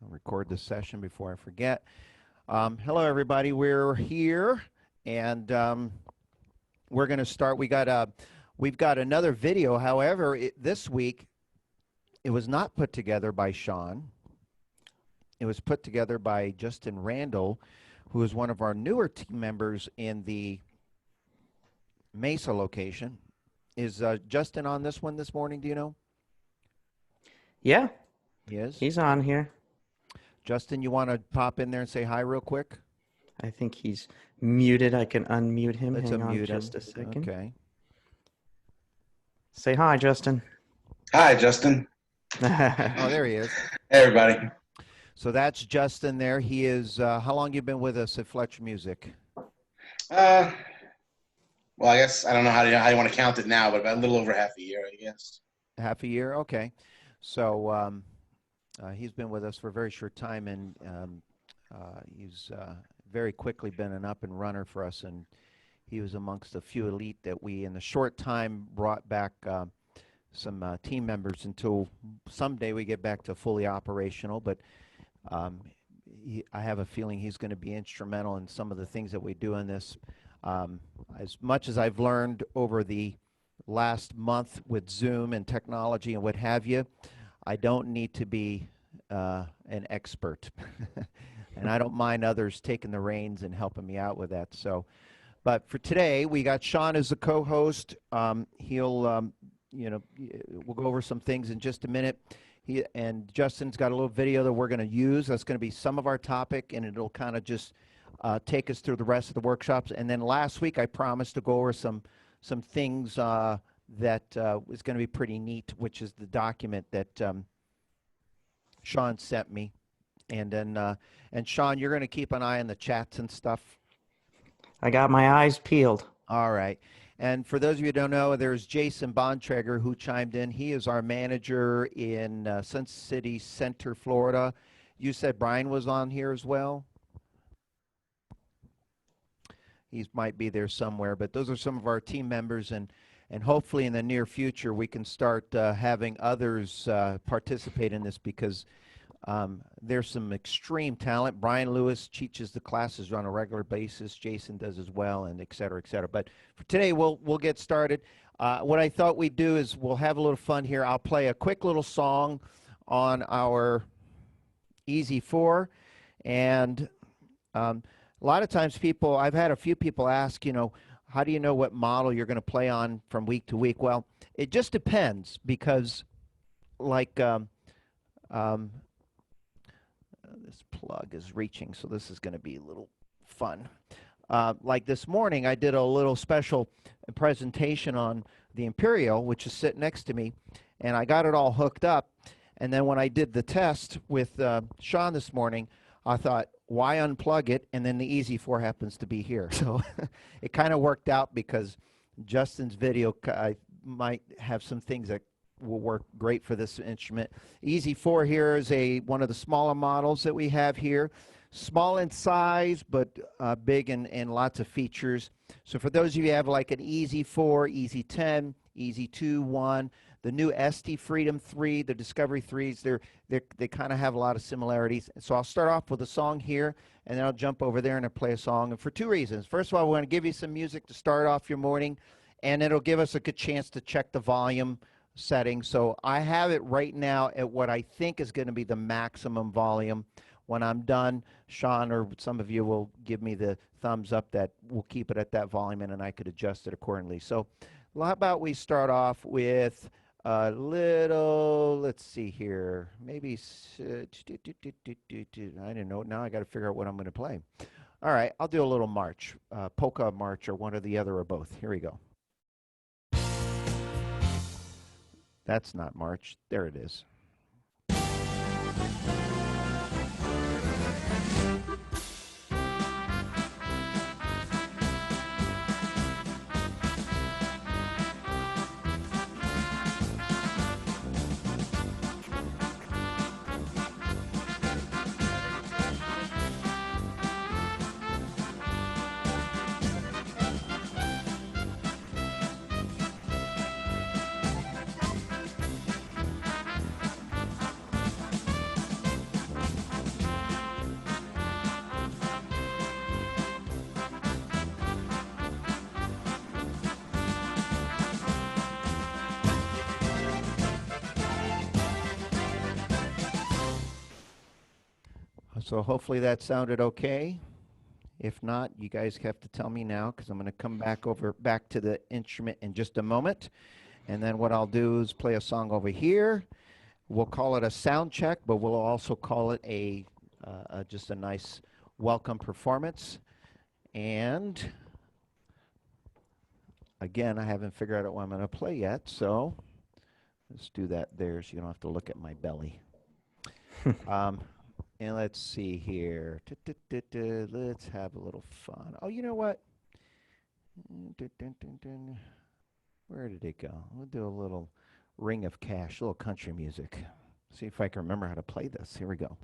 I'll record this session before I forget. Hello, everybody. We're here, and we're going to start. We've got another video. However, this week it was not put together by Sean. It was put together by Justin Randall, who is one of our newer team members in the Mesa location. Is Justin on this one this morning? Do you know? Yeah, He is. he's on here. Justin, you want to pop in there and say hi real quick? I think he's muted. I can unmute him. Let's Hang on unmute just him. a second. Okay. Say hi, Justin. Hi, Justin. Oh, there he is. Hey, everybody. So that's Justin there. He is, how long you been with us at Fletcher Music? Well, I guess I don't know how you want to count it now, but about a little over half a year, I guess. Half a year? Okay. So he's been with us for a very short time, and he's very quickly been an up and runner for us, and he was amongst a few elite that we, in a short time, brought back some team members until someday we get back to fully operational. But I have a feeling he's going to be instrumental in some of the things that we do in this. As much as I've learned over the last month with Zoom and technology and what have you, I don't need to be an expert. And I don't mind others taking the reins and helping me out with that. So, but for today, we got Sean as the co-host. He'll, we'll go over some things in just a minute. He and Justin's got a little video that we're going to use. That's going to be some of our topic, and it'll kind of just take us through the rest of the workshops. And then last week, I promised to go over some things that was going to be pretty neat, which is the document that Sean sent me. And then, and Sean, you're going to keep an eye on the chats and stuff. I got my eyes peeled. All right. And for those of you who don't know, there's Jason Bontrager who chimed in. He is our manager in Sun City Center, Florida. You said Brian was on here as well? He might be there somewhere, but those are some of our team members, and hopefully in the near future we can start having others participate in this, because there's some extreme talent. Brian Lewis teaches the classes on a regular basis. Jason does as well, and et cetera, et cetera. But for today, we'll get started. What I thought we'd do is we'll have a little fun here. I'll play a quick little song on our Easy 4, and a lot of times I've had a few people ask, how do you know what model you're going to play on from week to week? Well, it just depends, because like this plug is reaching, so this is going to be a little fun. Like this morning, I did a little special presentation on the Imperial, which is sitting next to me, and I got it all hooked up. And then when I did the test with Sean this morning, I thought, why unplug it? And then the Easy 4 happens to be here. So it kind of worked out, because Justin's video might have some things that will work great for this instrument. Easy 4 here is one of the smaller models that we have here. Small in size, but big in lots of features. So for those of you who have like an Easy 4, Easy 10, Easy 2, 1, the new ST Freedom 3, the Discovery 3s, they kind of have a lot of similarities. So I'll start off with a song here, and then I'll jump over there and I'll play a song. And for two reasons. First of all, we're going to give you some music to start off your morning, and it'll give us a good chance to check the volume setting. So I have it right now at what I think is going to be the maximum volume. When I'm done, Sean or some of you will give me the thumbs up that we'll keep it at that volume, and I could adjust it accordingly. So how about we start off with a little, let's see here, maybe, I don't know, now I got to figure out what I'm going to play. All right, I'll do a little march, polka march, or one or the other or both. Here we go. That's not March. There it is. So hopefully that sounded okay. If not, you guys have to tell me now because I'm going to come back to the instrument in just a moment. And then what I'll do is play a song over here. We'll call it a sound check, but we'll also call it just a nice welcome performance. And again, I haven't figured out what I'm going to play yet, so let's do that there so you don't have to look at my belly. And let's see here. Let's have a little fun. Oh, you know what? Where did it go? We'll do a little Ring of Cash, a little country music. See if I can remember how to play this. Here we go.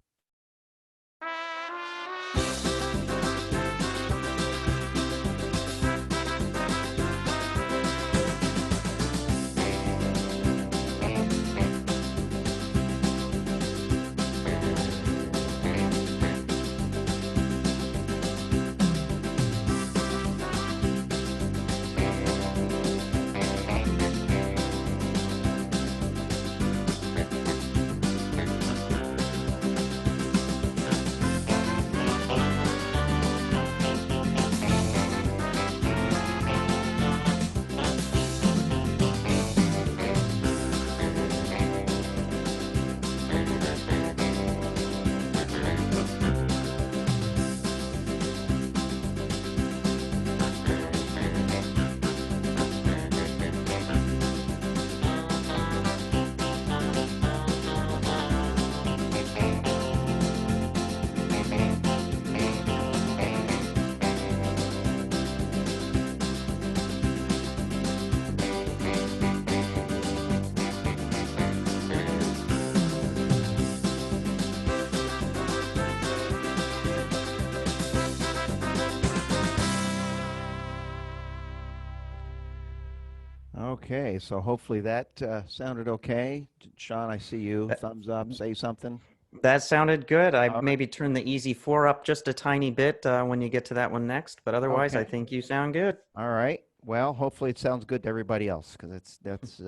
Okay, so hopefully that sounded okay. Sean, I see you. That, Thumbs up, say something. that sounded good. I All right. maybe turn the easy 4 up just a tiny bit when you get to that one next, but otherwise, I Okay. think you sound good. All right. Well, hopefully it sounds good to everybody else because that's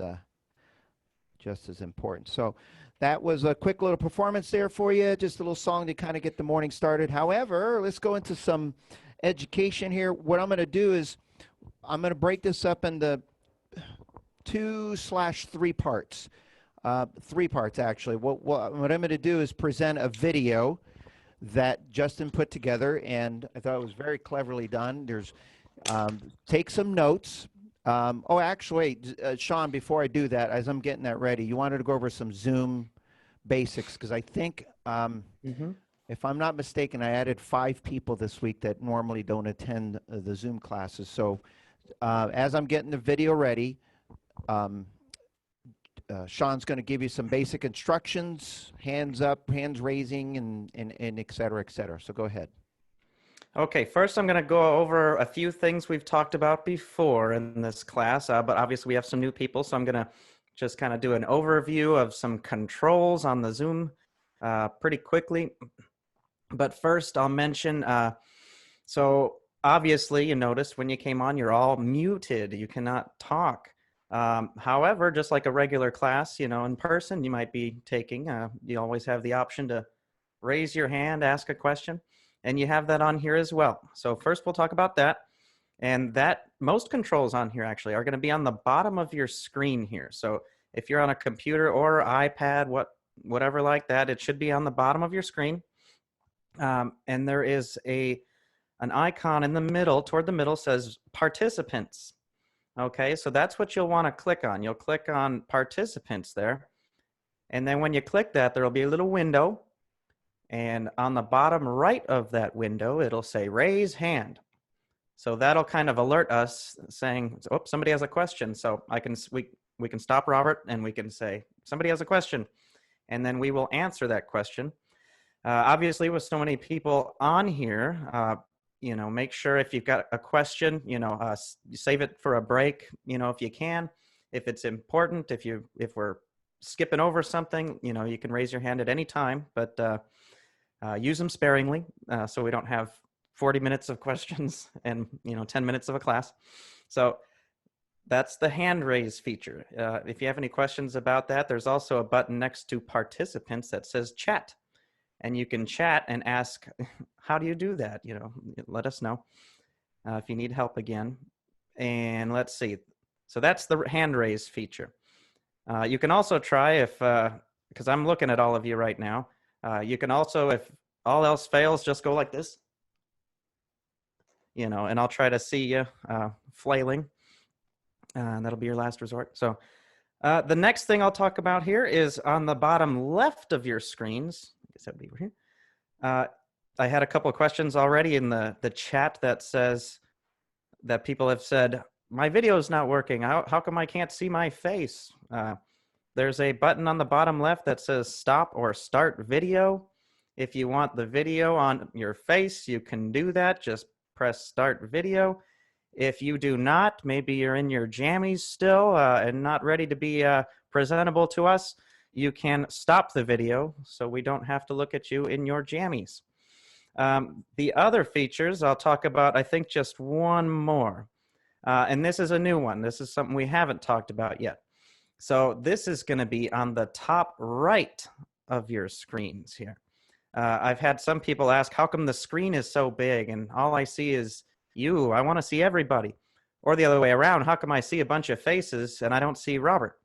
just as important. So that was a quick little performance there for you, just a little song to kind of get the morning started. However, let's go into some education here. What I'm going to do is I'm going to break this up into 2/3 parts. 3 parts, actually. What I'm going to do is present a video that Justin put together, and I thought it was very cleverly done. There's take some notes. Actually, Sean, before I do that, as I'm getting that ready, you wanted to go over some Zoom basics because I think, Mm-hmm. if I'm not mistaken, I added 5 people this week that normally don't attend the Zoom classes. So as I'm getting the video ready, Sean's going to give you some basic instructions, hands up, hands raising, and et cetera, et cetera. So go ahead. Okay, first I'm going to go over a few things we've talked about before in this class, but obviously we have some new people, so I'm going to just kind of do an overview of some controls on the Zoom pretty quickly. But first I'll mention, so obviously you noticed when you came on, you're all muted. You cannot talk. However, just like a regular class, in person, you might be taking, you always have the option to raise your hand, ask a question. And you have that on here as well. So first we'll talk about that. And that most controls on here actually are going to be on the bottom of your screen here. So if you're on a computer or iPad, whatever like that, it should be on the bottom of your screen. And there is an icon in the middle, toward the middle, says participants. Okay, so that's what you'll want to click on. You'll click on participants there. And then when you click that, there'll be a little window. And on the bottom right of that window, it'll say raise hand. So that'll kind of alert us saying, oh, somebody has a question. So we can stop Robert and we can say, somebody has a question. And then we will answer that question. Obviously, with so many people on here, make sure if you've got a question, you save it for a break, if you can. If it's important, if we're skipping over something, you can raise your hand at any time, but use them sparingly so we don't have 40 minutes of questions and 10 minutes of a class. So that's the hand raise feature. If you have any questions about that, there's also a button next to participants that says chat. and you can chat and ask, how do you do that? You know, let us know if you need help again. And let's see. So that's the hand raise feature. You can also try if, because I'm looking at all of you right now, you can also, if all else fails, just go like this, you know, and I'll try to see you flailing. And that'll be your last resort. So the next thing I'll talk about here is on the bottom left of your screens. I guess that would be over here. I had a couple of questions already in the chat that says that people have said, my video is not working. How come I can't see my face? There's a button on the bottom left that says stop or start video. If you want the video on your face, you can do that. Just press start video. If you do not, maybe you're in your jammies still and not ready to be presentable to us, you can stop the video so we don't have to look at you in your jammies. The other features I'll talk about, I think just one more. And this is a new one. This is something we haven't talked about yet. So this is going to be on the top right of your screens here. I've had some people ask, how come the screen is so big and all I see is you? I want to see everybody. Or the other way around, how come I see a bunch of faces and I don't see Robert?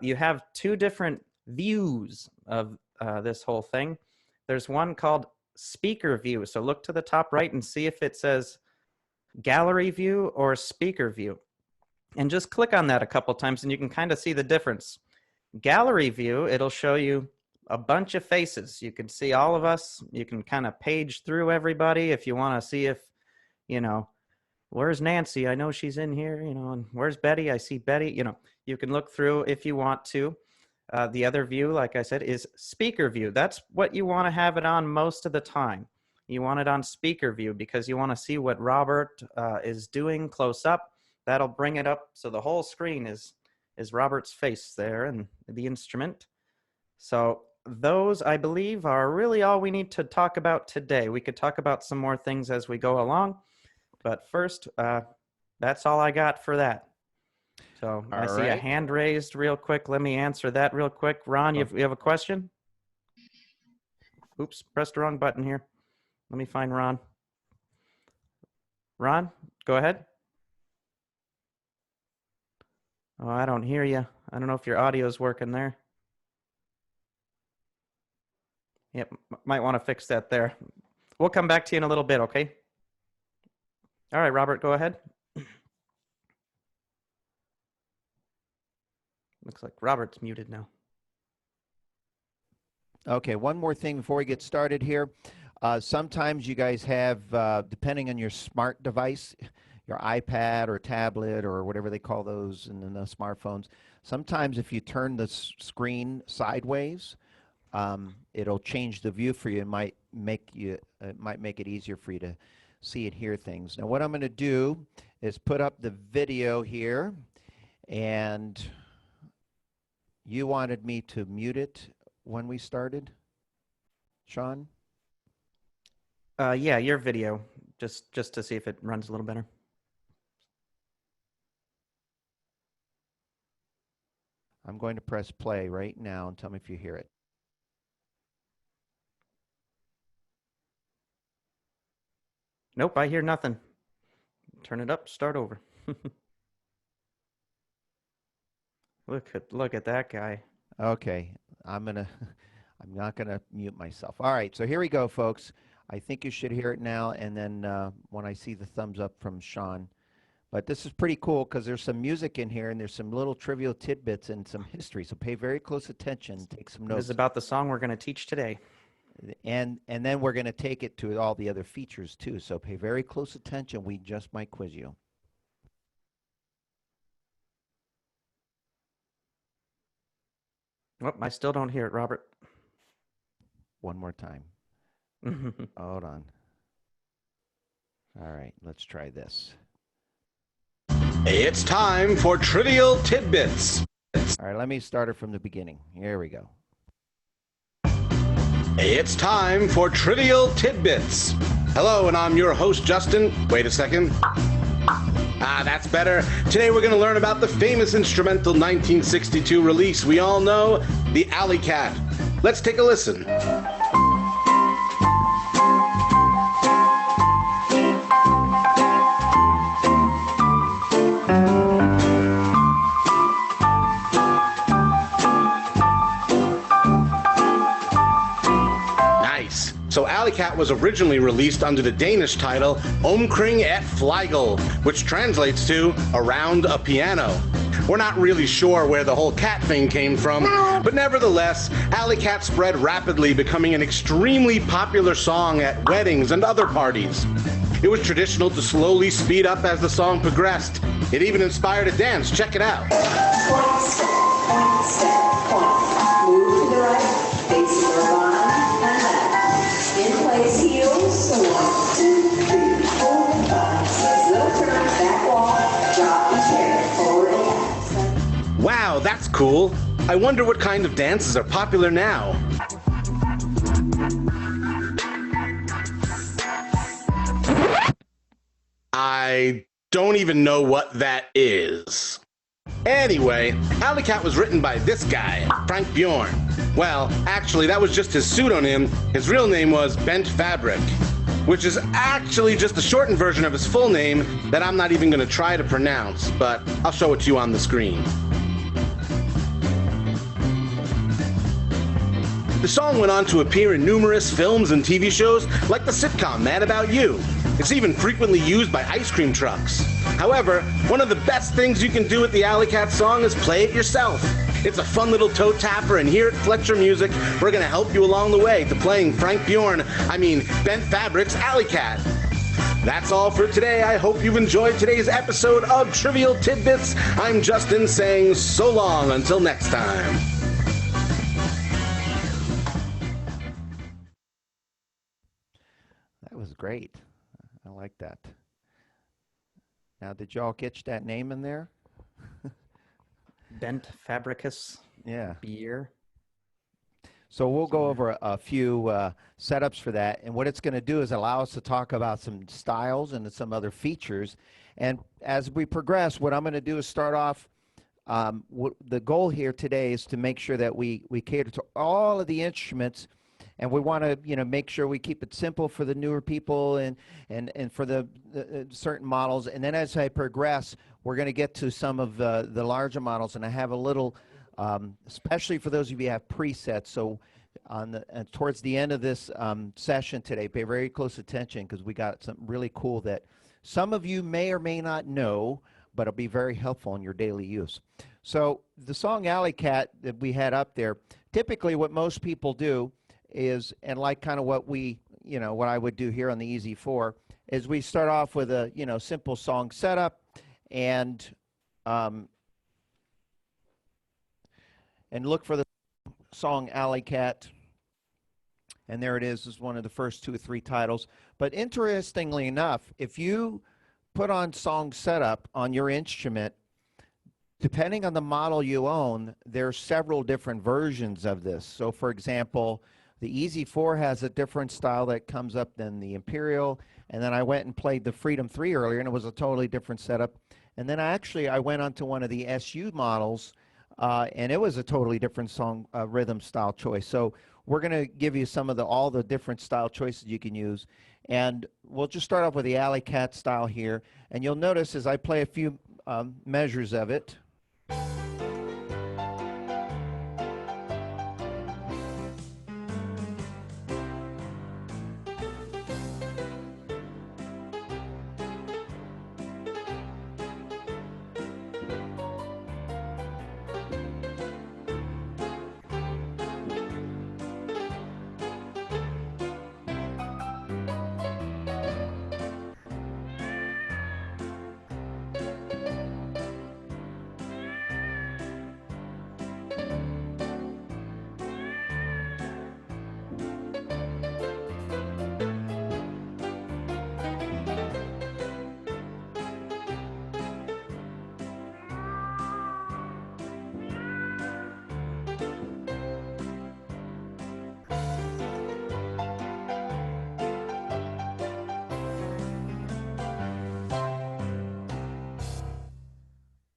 You have two different views of this whole thing. There's one called speaker view. So look to the top right and see if it says gallery view or speaker view. And just click on that a couple times and you can kind of see the difference. Gallery view, it'll show you a bunch of faces. You can see all of us. You can kind of page through everybody if you want to see if, you know, where's Nancy? I know she's in here, you know, and where's Betty? I see Betty. You know, you can look through if you want to. The other view, like I said, is speaker view. That's what you want to have it on most of the time. You want it on speaker view because you want to see what Robert is doing close up. That'll bring it up so the whole screen is Robert's face there and the instrument. So those, I believe, are really all we need to talk about today. We could talk about some more things as we go along, but first, that's all I got for that. So I see a hand raised real quick. Let me answer that real quick. Ron, you have a question? Oops, pressed the wrong button here. Let me find Ron. Ron, go ahead. Oh, I don't hear you. I don't know if your audio is working there. Yep, might want to fix that there. We'll come back to you in a little bit, okay? All right, Robert, go ahead. Looks like Robert's muted now. Okay, one more thing before we get started here. Sometimes you guys have, depending on your smart device, your iPad or tablet or whatever they call those in the smartphones, sometimes if you turn the screen sideways, it'll change the view for you. It might make it easier for you to see and hear things. Now what I'm going to do is put up the video here, and you wanted me to mute it when we started, Sean? Yeah, your video, just to see if it runs a little better. I'm going to press play right now and tell me if you hear it. Nope, I hear nothing. Turn it up, start over. Look at that guy. Okay, I'm not gonna mute myself. All right, so here we go, folks. I think you should hear it now, and then when I see the thumbs up from Sean. But this is pretty cool because there's some music in here, and there's some little trivial tidbits and some history. So pay very close attention. Take some notes. This is about the song we're going to teach today. And then we're going to take it to all the other features too. So pay very close attention. We just might quiz you. Oh, I still don't hear it, Robert. One more time. Hold on. All right, let's try this. It's time for Trivial Tidbits. All right, let me start it from the beginning. Here we go. It's time for Trivial Tidbits. Hello, and I'm your host, Justin. Wait a second. That's better. Today we're going to learn about the famous instrumental 1962 release we all know, the Alley Cat. Let's take a listen. So Alley Cat was originally released under the Danish title Omkring et Flygel, which translates to Around a Piano. We're not really sure where the whole cat thing came from, but nevertheless, Alley Cat spread rapidly, becoming an extremely popular song at weddings and other parties. It was traditional to slowly speed up as the song progressed. It even inspired a dance. Check it out. Point, step, point. Move to the right, facing the line, and left. In place, heels. So 1, 2, 3, 4, 5, 6. Little turn, back walk, drop and carry, forward and back. Wow, that's cool. I wonder what kind of dances are popular now. I don't even know what that is. Anyway, Alley Cat was written by this guy, Frank Bjorn. Well, actually, that was just his pseudonym. His real name was Wed.5, which is actually just a shortened version of his full name that I'm not even going to try to pronounce, but I'll show it to you on the screen. The song went on to appear in numerous films and TV shows like the sitcom Mad About You. It's even frequently used by ice cream trucks. However, one of the best things you can do with the Alley Cat song is play it yourself. It's a fun little toe tapper, and here at Fletcher Music, we're going to help you along the way to playing Wed.5's Alley Cat. That's all for today. I hope you've enjoyed today's episode of Trivial Tidbits. I'm Justin saying so long until next time. That was great. I like that. Now, did y'all catch that name in there? Bent Fabricus Yeah. beer. So we'll go over a few setups for that. And what it's going to do is allow us to talk about some styles and some other features. And as we progress, what I'm going to do is start off. The goal here today is to make sure that we cater to all of the instruments. And we want to, make sure we keep it simple for the newer people and for the certain models. And then as I progress, we're going to get to some of the larger models. And I have a little, especially for those of you who have presets. So towards the end of this session today, pay very close attention because we got something really cool that some of you may or may not know, but it'll be very helpful in your daily use. So the song Alley Cat that we had up there, typically what most people do is, and like kind of what what I would do here on the Easy 4, is we start off with a, simple song setup and look for the song Alley Cat. And there it is one of the first 2 or 3 titles. But interestingly enough, if you put on song setup on your instrument, depending on the model you own, there's several different versions of this. So for example, the Easy 4 has a different style that comes up than the Imperial. And then I went and played the Freedom 3 earlier, and it was a totally different setup. And then I went onto one of the SU models, and it was a totally different song rhythm style choice. So we're going to give you some of all the different style choices you can use. And we'll just start off with the Alley Cat style here. And you'll notice as I play a few measures of it,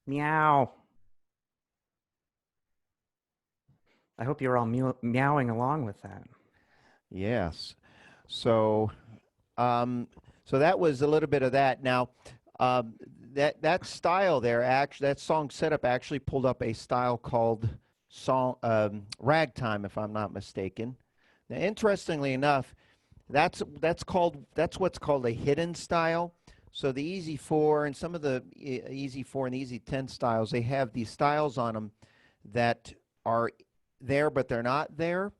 Meow. I hope you're all meowing along with that. yes. So so that was a little bit of that. Now, that style there, that song setup actually pulled up a style called ragtime, if I'm not mistaken. Now, interestingly enough, That's what's called a hidden style. So the Easy 4 and some of the Easy 4 and Easy 10 styles, they have these styles on them that are there, but they're not there.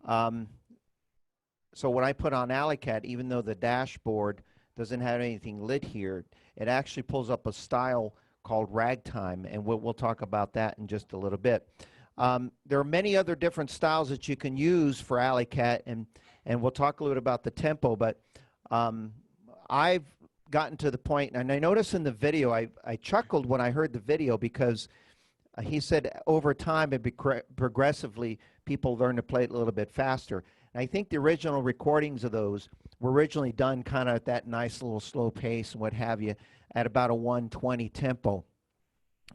So when I put on Alicat, even though the dashboard doesn't have anything lit here, it actually pulls up a style called ragtime, and we'll talk about that in just a little bit. There are many other different styles that you can use for Alicat, and we'll talk a little bit about the tempo, but I've gotten to the point, and I noticed in the video, I chuckled when I heard the video because he said over time and progressively people learn to play it a little bit faster. And I think the original recordings of those were originally done kind of at that nice little slow pace and what have you at about a 120 tempo.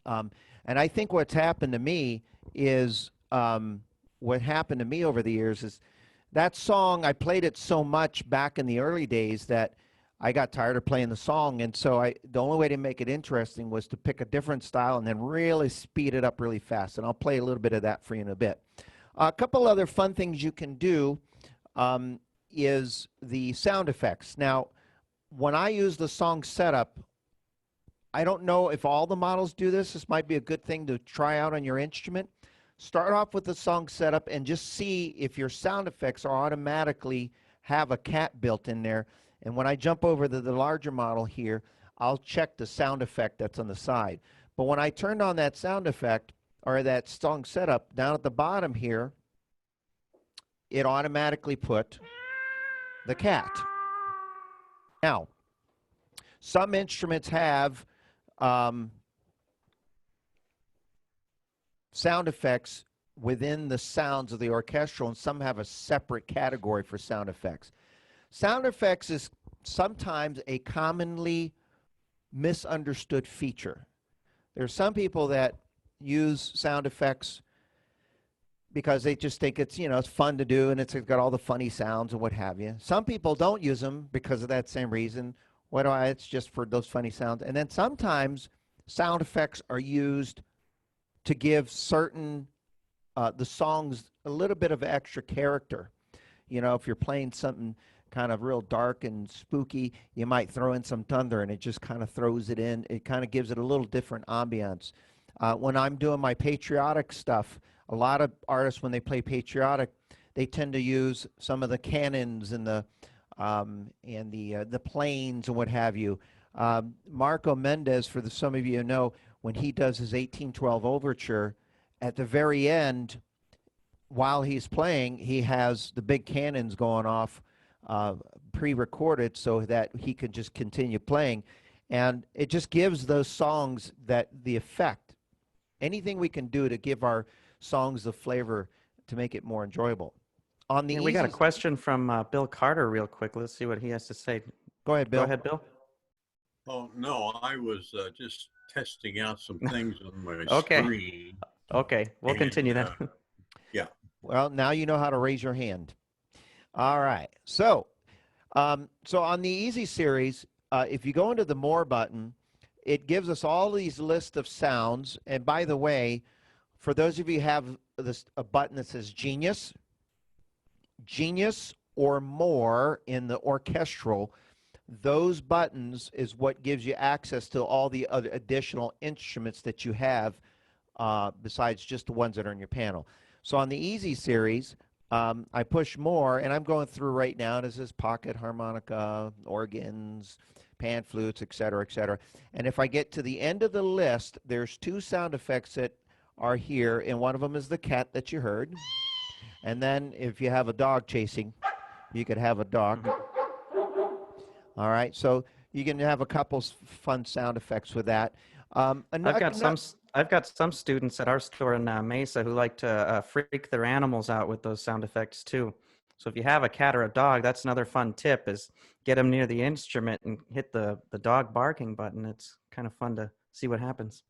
And I think what's happened to me is what happened to me over the years is that song, I played it so much back in the early days that I got tired of playing the song, and so the only way to make it interesting was to pick a different style and then really speed it up really fast. And I'll play a little bit of that for you in a bit. A couple other fun things you can do is the sound effects. Now, when I use the song setup, I don't know if all the models do this. This might be a good thing to try out on your instrument. Start off with the song setup and just see if your sound effects are automatically have a cat built in there. And when I jump over to the larger model here, I'll check the sound effect that's on the side. But when I turned on that sound effect, or that song setup, down at the bottom here, it automatically put the cat. Now, some instruments have sound effects within the sounds of the orchestral, and some have a separate category for sound effects. Sound effects is sometimes a commonly misunderstood feature. There are some people that use sound effects because they just think it's, it's fun to do and it's got all the funny sounds and what have you. Some people don't use them because of that same reason. It's just for those funny sounds. And then sometimes sound effects are used to give certain, the songs a little bit of extra character. If you're playing something kind of real dark and spooky, you might throw in some thunder and it just kind of throws it in. It kind of gives it a little different ambiance. When I'm doing my patriotic stuff, a lot of artists, when they play patriotic, they tend to use some of the cannons and the planes and what have you. Marco Mendez, for some of you who know, when he does his 1812 overture, at the very end, while he's playing, he has the big cannons going off pre-recorded so that he could just continue playing. And it just gives those songs the effect. Anything we can do to give our songs the flavor to make it more enjoyable. We got a question from Bill Carter real quick. Let's see what he has to say. Go ahead, Bill. Go ahead, Bill. Oh, no, I was just testing out some things on my Okay. screen. Okay, we'll continue then. Yeah. Well, now you know how to raise your hand. All right. So on the Easy series, if you go into the More button, it gives us all these lists of sounds. And by the way, for those of you who have a button that says Genius or More in the orchestral, those buttons is what gives you access to all the other additional instruments that you have besides just the ones that are in your panel. So on the Easy series, I push More, and I'm going through right now. This is pocket harmonica, organs, pan flutes, etc., etc. And if I get to the end of the list, there's two sound effects that are here, and one of them is the cat that you heard. And then if you have a dog chasing, you could have a dog. All right, so you can have a couple fun sound effects with that. I've got some students at our store in Mesa who like to freak their animals out with those sound effects too. So if you have a cat or a dog, that's another fun tip: is get them near the instrument and hit the dog barking button. It's kind of fun to see what happens.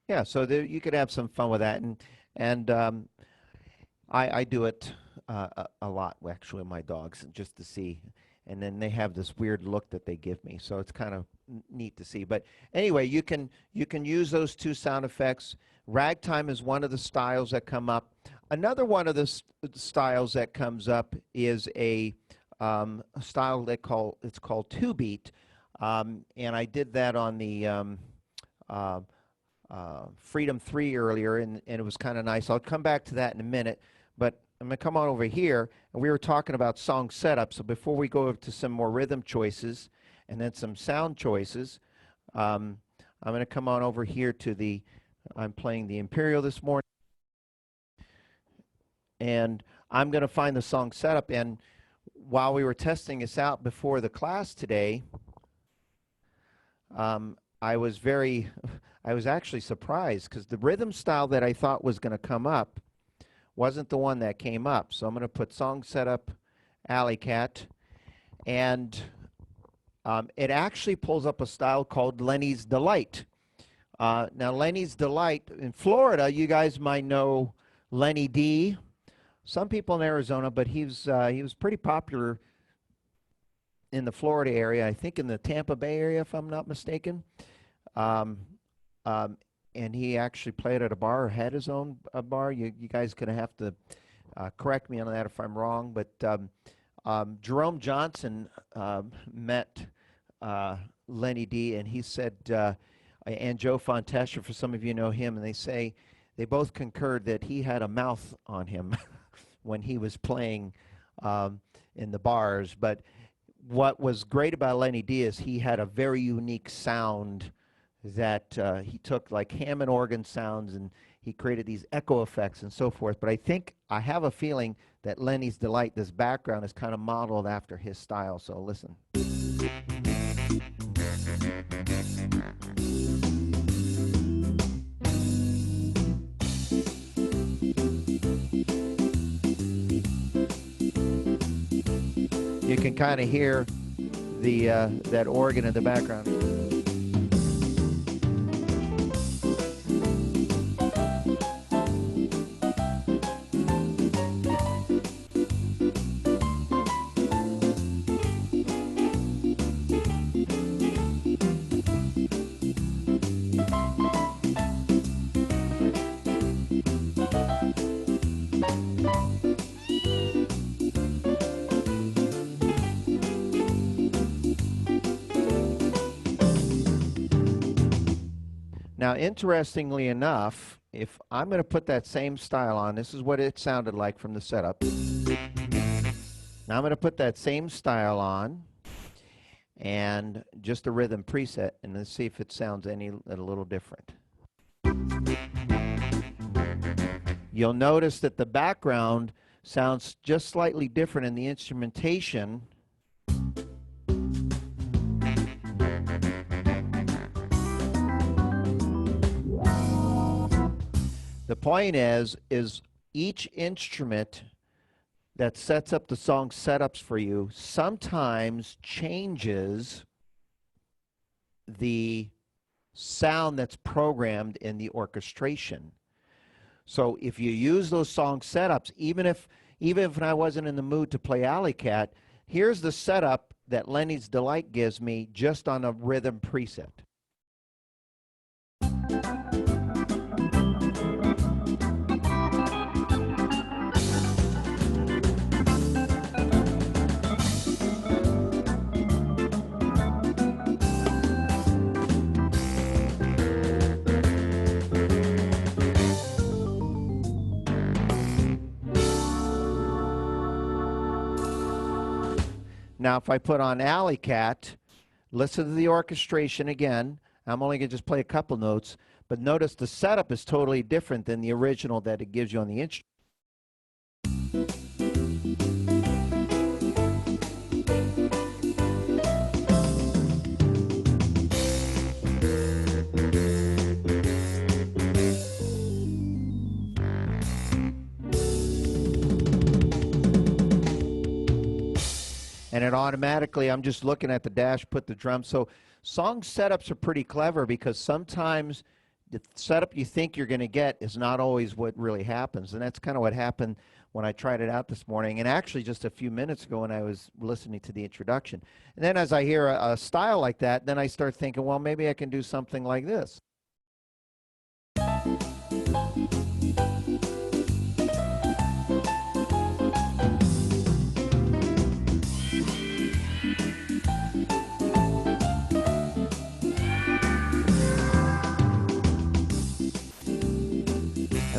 Yeah, so you could have some fun with that, and I do it a lot actually with my dogs just to see. And then they have this weird look that they give me, so it's kind of neat to see. But anyway, you can use those two sound effects. Ragtime is one of the styles that come up. Another one of the styles that comes up is a a style it's called 2-beat, and I did that on the Freedom 3 earlier, and it was kind of nice. I'll come back to that in a minute, but I'm going to come on over here, and we were talking about song setup. So before we go to some more rhythm choices and then some sound choices, I'm going to come on over here to I'm playing the Imperial this morning, and I'm going to find the song setup. And while we were testing this out before the class today, I was actually surprised because the rhythm style that I thought was going to come up wasn't the one that came up. So I'm going to put song setup Alley Cat, and it actually pulls up a style called Lenny's Delight. Now Lenny's Delight in Florida, you guys might know Lenny D. Some people in Arizona, but he was pretty popular in the Florida area. I think in the Tampa Bay area, if I'm not mistaken. And he actually played at a bar, or had his own bar. You guys going to have to correct me on that if I'm wrong. But Jerome Johnson met Lenny D, and he said, and Joe Fontesha, for some of you know him, and they say they both concurred that he had a mouth on him when he was playing in the bars. But what was great about Lenny D is he had a very unique sound that he took, like Hammond organ sounds, and he created these echo effects and so forth. But I have a feeling that Lenny's Delight, this background, is kind of modeled after his style. So listen. You can kind of hear that organ in the background. Now, interestingly enough, if I'm going to put that same style on, this is what it sounded like from the setup. Now I'm going to put that same style on and just a rhythm preset, and let's see if it sounds a little different. You'll notice that the background sounds just slightly different in the instrumentation. The point is each instrument that sets up the song setups for you sometimes changes the sound that's programmed in the orchestration. So if you use those song setups, even if I wasn't in the mood to play Alley Cat, here's the setup that Lenny's Delight gives me just on a rhythm preset. Now, if I put on Alley Cat, listen to the orchestration again. I'm only going to just play a couple notes, but notice the setup is totally different than the original that it gives you on the instrument. And it automatically, I'm just looking at the dash, put the drum. So song setups are pretty clever because sometimes the setup you think you're going to get is not always what really happens. And that's kind of what happened when I tried it out this morning, and actually just a few minutes ago when I was listening to the introduction. And then as I hear a style like that, then I start thinking, well, maybe I can do something like this.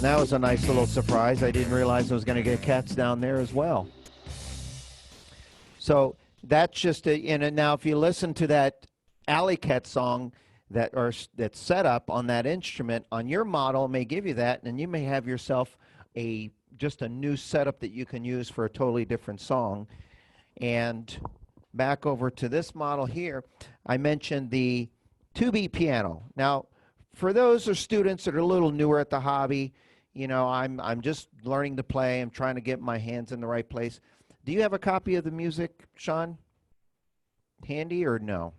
And that was a nice little surprise. I didn't realize I was going to get cats down there as well. So that's just and now if you listen to that alley cat song that's set up on that instrument on your model, it may give you that, and you may have yourself just a new setup that you can use for a totally different song. And back over to this model here, I mentioned the 2-beat piano. Now, for those students that are a little newer at the hobby, you know, I'm just learning to play. I'm trying to get my hands in the right place. Do you have a copy of the music, Sean? Handy or no?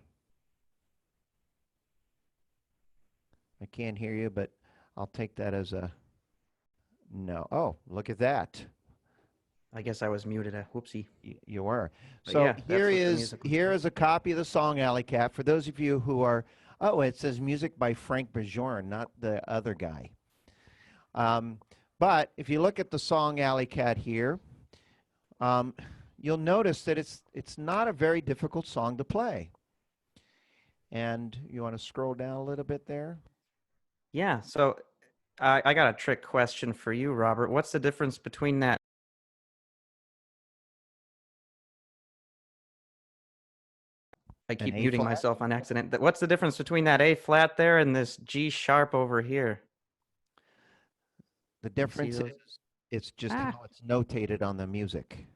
I can't hear you, but I'll take that as a no. Oh, look at that. I guess I was muted. Whoopsie. You were. But So yeah, that's what the music was here for. is a copy of the song Alley Cat. For those of you who are, oh, it says music by Frank Bajorn, not the other guy. But if you look at the song Alley Cat here, you'll notice that it's not a very difficult song to play. And you want to scroll down a little bit there? Yeah, so I got a trick question for you, Robert. What's the difference between that? I keep A muting flat? myself on accident. What's the difference between that A flat there and this G sharp over here? The see difference those? is it's just Ah. how it's notated on the music.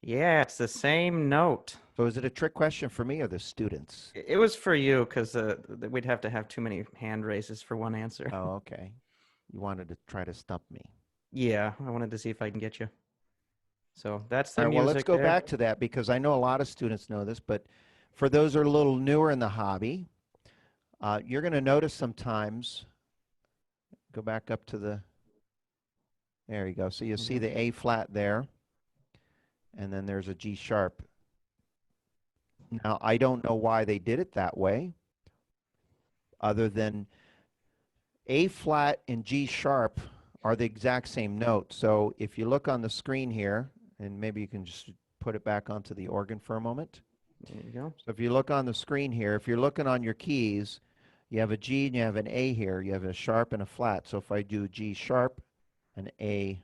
Yeah, it's the same note. So is it a trick question for me or the students? It was for you because we'd have to have too many hand raises for one answer. Oh, okay. You wanted to try to stump me. Yeah, I wanted to see if I can get you. So that's the All right, music well, let's go there. back to that because I know a lot of students know this, but for those who are a little newer in the hobby, you're going to notice sometimes, go back up to the, there you go. So you see the A flat there, and then there's a G sharp. Now, I don't know why they did it that way, other than A flat and G sharp are the exact same note. So if you look on the screen here, and maybe you can just put it back onto the organ for a moment. There you go. So if you look on the screen here, if you're looking on your keys, you have a G and you have an A here. You have a sharp and a flat. So if I do G sharp and A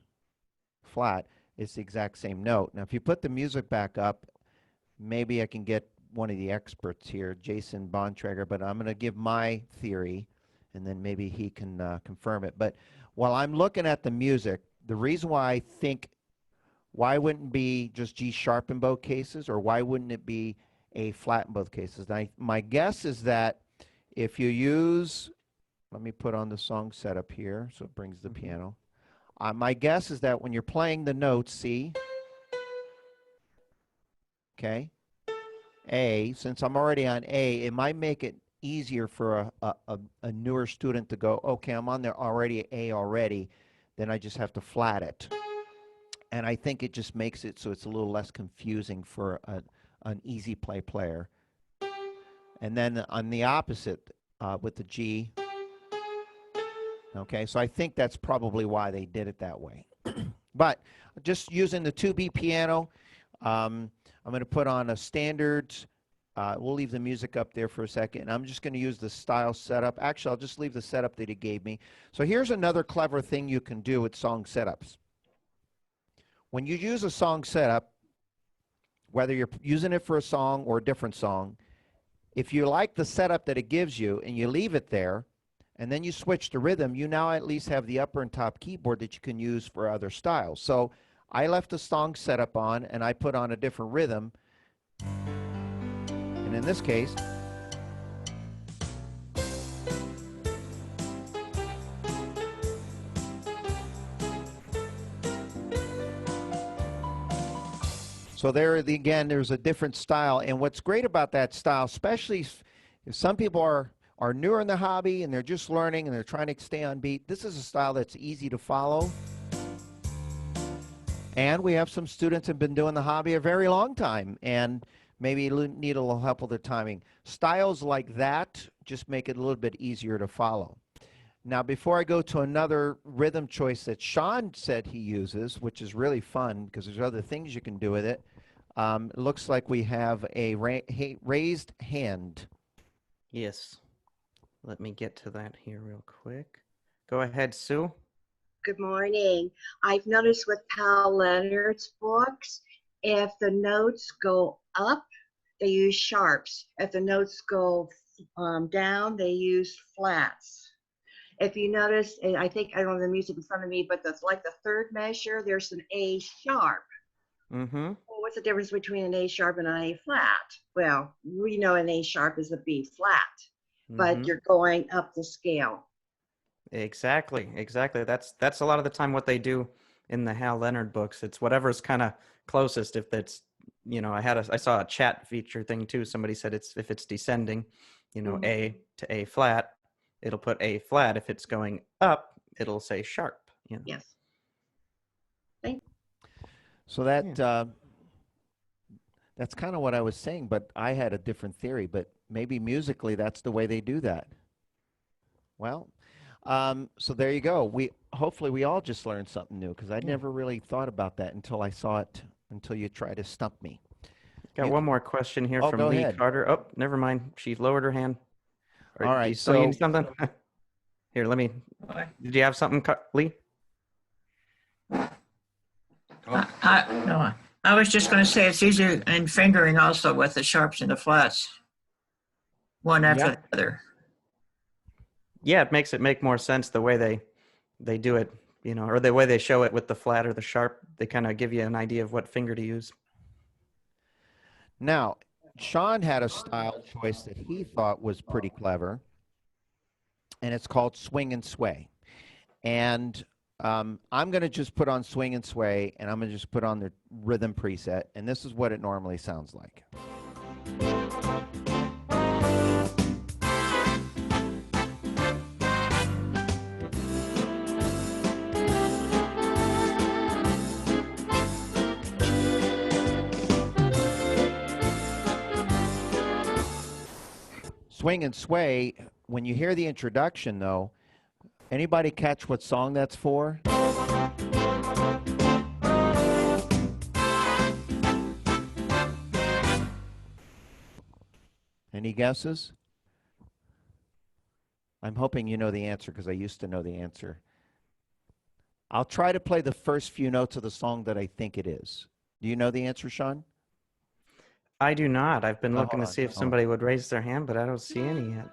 flat, it's the exact same note. Now, if you put the music back up, maybe I can get one of the experts here, Jason Bontrager, but I'm going to give my theory, and then maybe he can confirm it. But while I'm looking at the music, the reason why I think why wouldn't it be just G sharp in both cases, or why wouldn't it be A flat in both cases? My guess is that if you use, let me put on the song setup here so it brings the piano. My guess is that when you're playing the notes, C, okay, A, since I'm already on A, it might make it easier for a newer student to go, okay, I'm on there already, A already, then I just have to flat it. And I think it just makes it so it's a little less confusing for an easy play player. And then on the opposite, with the G, okay, so I think that's probably why they did it that way. But just using the 2-beat piano, I'm going to put on a standard. We'll leave the music up there for a second. And I'm just going to use the style setup. Actually, I'll just leave the setup that he gave me. So here's another clever thing you can do with song setups. When you use a song setup, whether you're using it for a song or a different song, if you like the setup that it gives you and you leave it there, and then you switch to rhythm, you now at least have the upper and top keyboard that you can use for other styles. So I left the song setup on, and I put on a different rhythm. And in this case, so again, there's a different style. And what's great about that style, especially if some people are newer in the hobby and they're just learning and they're trying to stay on beat, this is a style that's easy to follow. And we have some students who have been doing the hobby a very long time and maybe need a little help with their timing. Styles like that just make it a little bit easier to follow. Now, before I go to another rhythm choice that Sean said he uses, which is really fun because there's other things you can do with it, it looks like we have a raised hand. Yes. Let me get to that here real quick. Go ahead, Sue. Good morning. I've noticed with Hal Leonard's books, if the notes go up, they use sharps. If the notes go down, they use flats. If you notice, and I think I don't have the music in front of me, but that's like the third measure, there's an A sharp. Mm-hmm. Well, what's the difference between an A sharp and an A flat? Well, we know an A sharp is a B flat, but Mm-hmm. you're going up the scale. Exactly. That's a lot of the time what they do in the Hal Leonard books. It's whatever's kind of closest. If it's, I saw a chat feature thing too. Somebody said if it's descending, Mhm. A to A flat, it'll put A flat. If it's going up, it'll say sharp. Yes. So that's kind of what I was saying, but I had a different theory. But maybe musically, that's the way they do that. Well, so there you go. Hopefully we all just learned something new because I never really thought about that until I saw it. Until you try to stump me. Got one more question here Oh, from go Lee ahead. Carter. Oh, never mind. She lowered her hand. All Do right, you still need so- something? Here, let me. Did you have something, Lee? No, I was just going to say it's easier in fingering also with the sharps and the flats, one after the other. Yeah, it makes it make more sense the way they do it, or the way they show it with the flat or the sharp. They kind of give you an idea of what finger to use. Now, Sean had a style choice that he thought was pretty clever, and it's called swing and sway. And I'm going to just put on swing and sway, and I'm going to just put on the rhythm preset, and this is what it normally sounds like. Swing and sway, when you hear the introduction, though, anybody catch what song that's for? Any guesses? I'm hoping you know the answer because I used to know the answer. I'll try to play the first few notes of the song that I think it is. Do you know the answer, Sean? I do not. I've been Oh, looking to hold on, see if hold on. somebody would raise their hand, but I don't see any yet.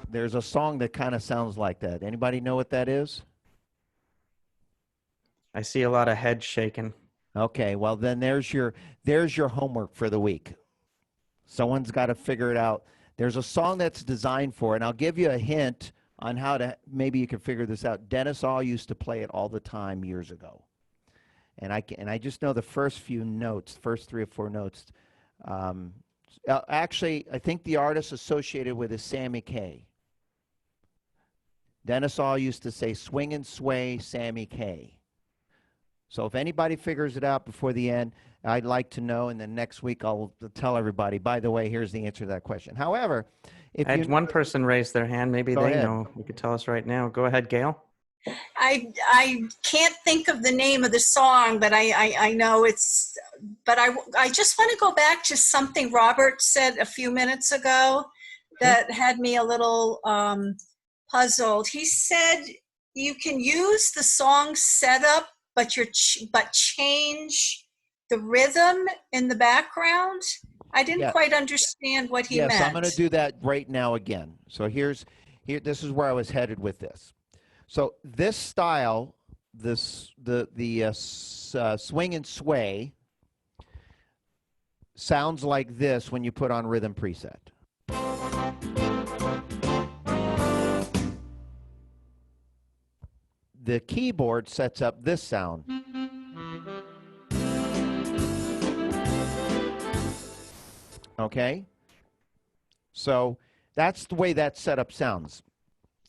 There's a song that kind of sounds like that. Anybody know what that is? I see a lot of heads shaking. Okay, well then there's your homework for the week. Someone's got to figure it out. There's a song that's designed for it, and I'll give you a hint on how to maybe you can figure this out. Dennis All used to play it all the time years ago, and I just know the first few notes, first 3 or 4 notes. Actually, I think the artist associated with is Sammy Kaye. Dennis All used to say "Swing and Sway, Sammy Kaye." So if anybody figures it out before the end, I'd like to know, and then next week I'll tell everybody, by the way, here's the answer to that question. However, if I you had one person raise their hand. Maybe Go they ahead. know. You could tell us right now. Go ahead, Gail. I can't think of the name of the song, but I know it's, but I just want to go back to something Robert said a few minutes ago that had me a little puzzled. He said you can use the song setup, but change the rhythm in the background. I didn't Yeah. quite understand what he yes, meant. I'm going to do that right now again. So this is where I was headed with this. So this style, the swing and sway, sounds like this when you put on rhythm preset. The keyboard sets up this sound. Okay? So that's the way that setup sounds.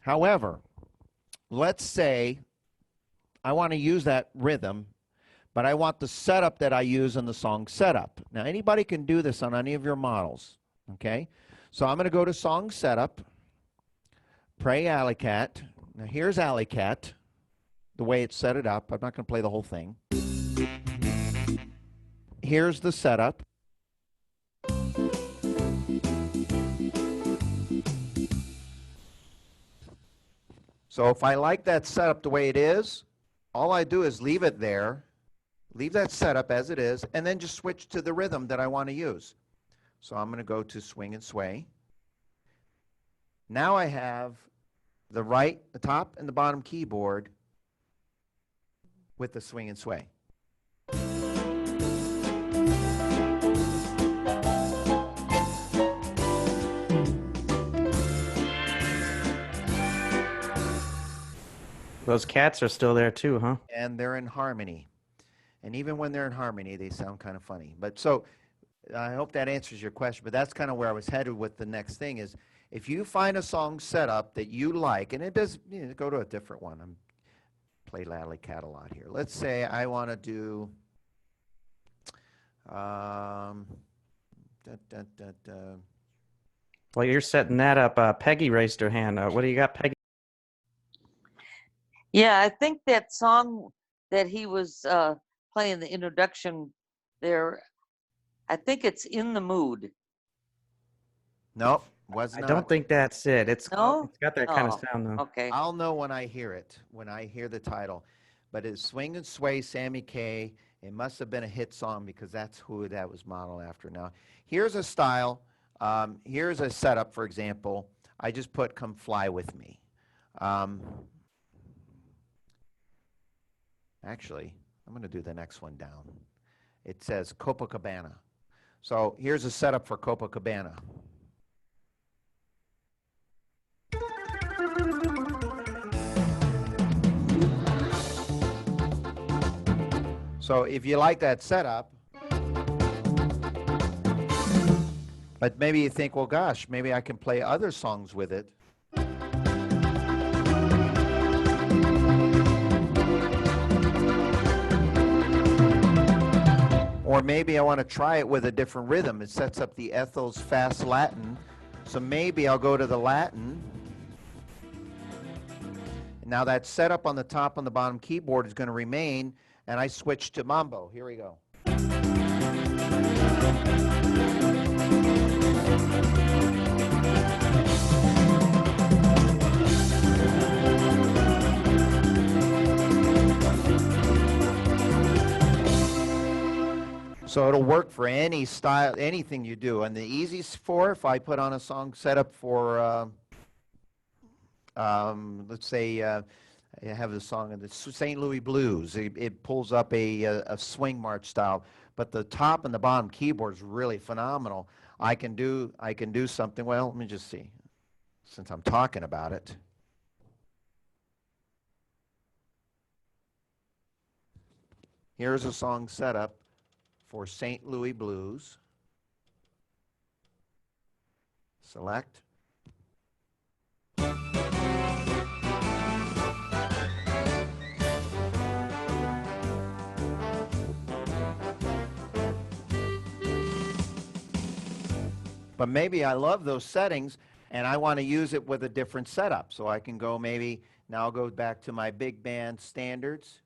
However, let's say I want to use that rhythm, but I want the setup that I use in the song setup. Now, anybody can do this on any of your models. Okay? So I'm going to go to song setup, Pray Alley Cat. Now, here's Alley Cat, the way it's set it up. I'm not going to play the whole thing. here's the setup. So if I like that setup the way it is, all I do is leave it there, leave that setup as it is, and then just switch to the rhythm that I want to use. So I'm going to go to swing and sway. Now I have the top and the bottom keyboard with the swing and sway. Those cats are still there too, huh? And they're in harmony. And even when they're in harmony, they sound kind of funny. But so I hope that answers your question, but that's kind of where I was headed with the next thing is if you find a song setup that you like, and it does, go to a different one. I'm play Lally Cat a lot here. Let's say I want to do, While you're setting that up, Peggy raised her hand. What do you got, Peggy? Yeah, I think that song that he was playing the introduction there, I think it's In the Mood. Nope, was I not. don't think that's it. It's No? It's got that kind of Oh, sound though. Okay. I'll know when I hear it, when I hear the title. But it's Swing and Sway, Sammy Kaye. It must have been a hit song because that's who that was modeled after. Now, here's a style. Here's a setup, for example. I just put Come Fly With Me. Actually, I'm going to do the next one down. It says Copacabana. So here's a setup for Copacabana. So if you like that setup, but maybe you think, well, gosh, maybe I can play other songs with it. Or maybe I want to try it with a different rhythm. It sets up the Ethel's Fast Latin. So maybe I'll go to the Latin. Now that setup on the top and the bottom keyboard is going to remain, and I switch to Mambo. Here we go. So it'll work for any style, anything you do. And the easiest for, if I put on a song setup for, let's say, I have the song of the St. Louis Blues. It pulls up a swing march style, but the top and the bottom keyboard is really phenomenal. I can do something. Well, let me just see, since I'm talking about it. Here's a song setup for St. Louis Blues. Select. But maybe I love those settings and I want to use it with a different setup. So I can go maybe, now I'll go back to my big band standards.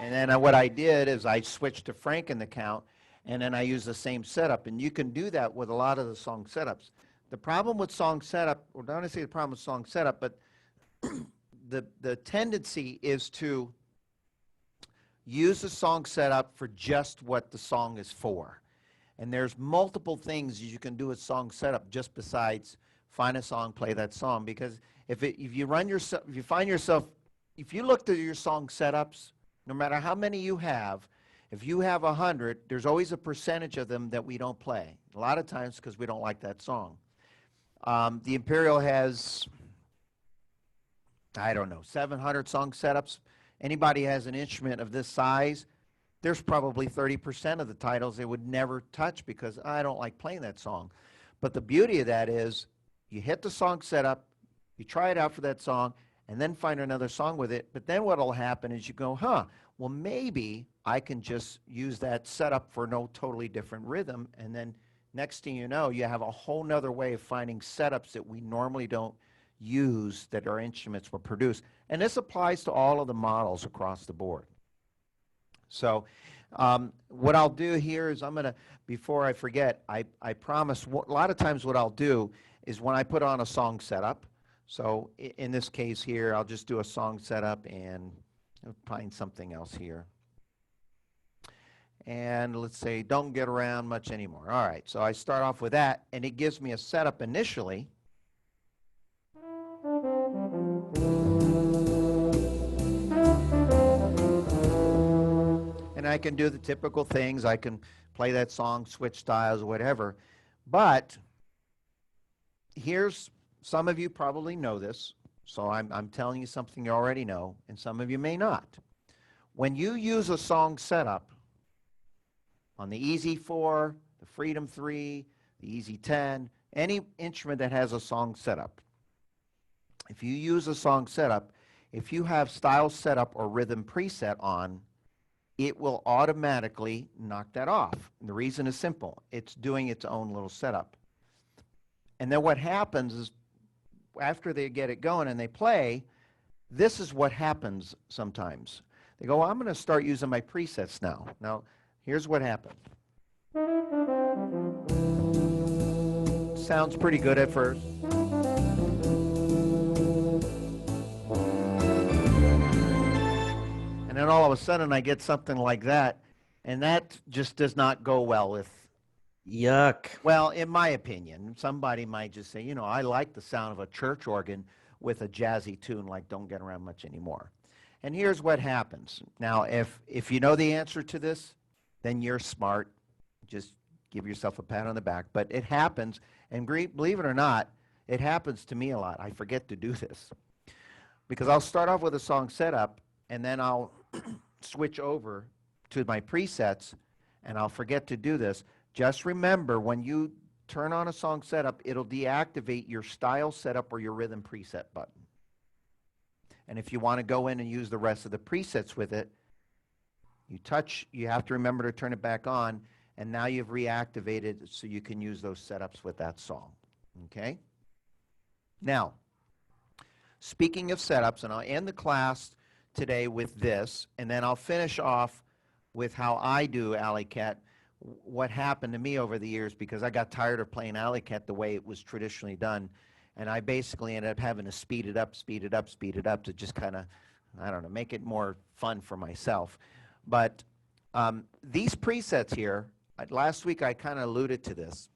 And then what I did is I switched to Franken the count, and then I use the same setup. And you can do that with a lot of the song setups. The problem with song setup, or not necessarily the problem with song setup, but the tendency is to use the song setup for just what the song is for. And there's multiple things you can do with song setup just besides find a song, play that song. Because if you find yourself, if you look at your song setups, no matter how many you have, if you have 100, there's always a percentage of them that we don't play. A lot of times because we don't like that song. The Imperial has, I don't know, 700 song setups. Anybody has an instrument of this size, there's probably 30% of the titles they would never touch because I don't like playing that song. But the beauty of that is you hit the song setup, you try it out for that song, and then find another song with it. But then what will happen is you go, well, maybe I can just use that setup for no totally different rhythm. And then next thing you know, you have a whole nother way of finding setups that we normally don't used that our instruments were produced. And this applies to all of the models across the board. So what I'll do here is I'm going to, before I forget, I promise, a lot of times what I'll do is when I put on a song setup, so in this case here, I'll just do a song setup and I'll find something else here. And let's say, don't get around much anymore. All right, so I start off with that, and it gives me a setup initially. And I can do the typical things. I can play that song, switch styles, or whatever. But here's, some of you probably know this, so I'm telling you something you already know, and some of you may not. When you use a song setup on the Easy 4, the Freedom 3, the Easy 10, any instrument that has a song setup, if you use a song setup, if you have style setup or rhythm preset on, it will automatically knock that off. And the reason is simple. It's doing its own little setup. And then what happens is after they get it going and they play, this is what happens sometimes. They go, well, I'm going to start using my presets now. Now, here's what happened. Sounds pretty good at first. And then all of a sudden I get something like that, and that just does not go well with, Yuck. well, in my opinion. Somebody might just say, you know, I like the sound of a church organ with a jazzy tune like Don't Get Around Much Anymore. And here's what happens. Now, if you know the answer to this, then you're smart. Just give yourself a pat on the back. But it happens, and believe it or not, it happens to me a lot. I forget to do this. Because I'll start off with a song setup, and then I'll switch over to my presets, and I'll forget to do this. Just remember, when you turn on a song setup, it'll deactivate your style setup or your rhythm preset button. And if you want to go in and use the rest of the presets with it, you have to remember to turn it back on, and now you've reactivated so you can use those setups with that song. Okay? Now, speaking of setups, and I'll end the class today with this, and then I'll finish off with how I do Alley Cat, what happened to me over the years, because I got tired of playing Alley Cat the way it was traditionally done, and I basically ended up having to speed it up to just kind of, I don't know, make it more fun for myself. But these presets here, last week I kind of alluded to this.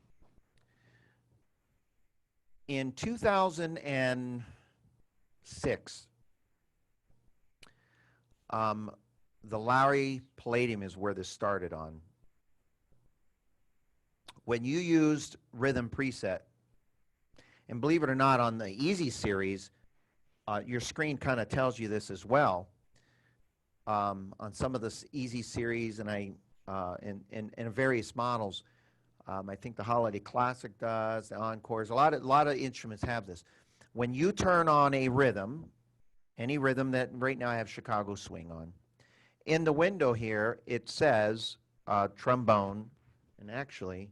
In 2006, the Lowry Palladium is where this started on. When you used rhythm preset, and believe it or not, on the Easy series, your screen kind of tells you this as well. On some of the Easy series and in various models, I think the Holiday Classic does, the Encores, a lot of instruments have this. When you turn on a rhythm, any rhythm that right now I have Chicago Swing on, in the window here it says trombone, and actually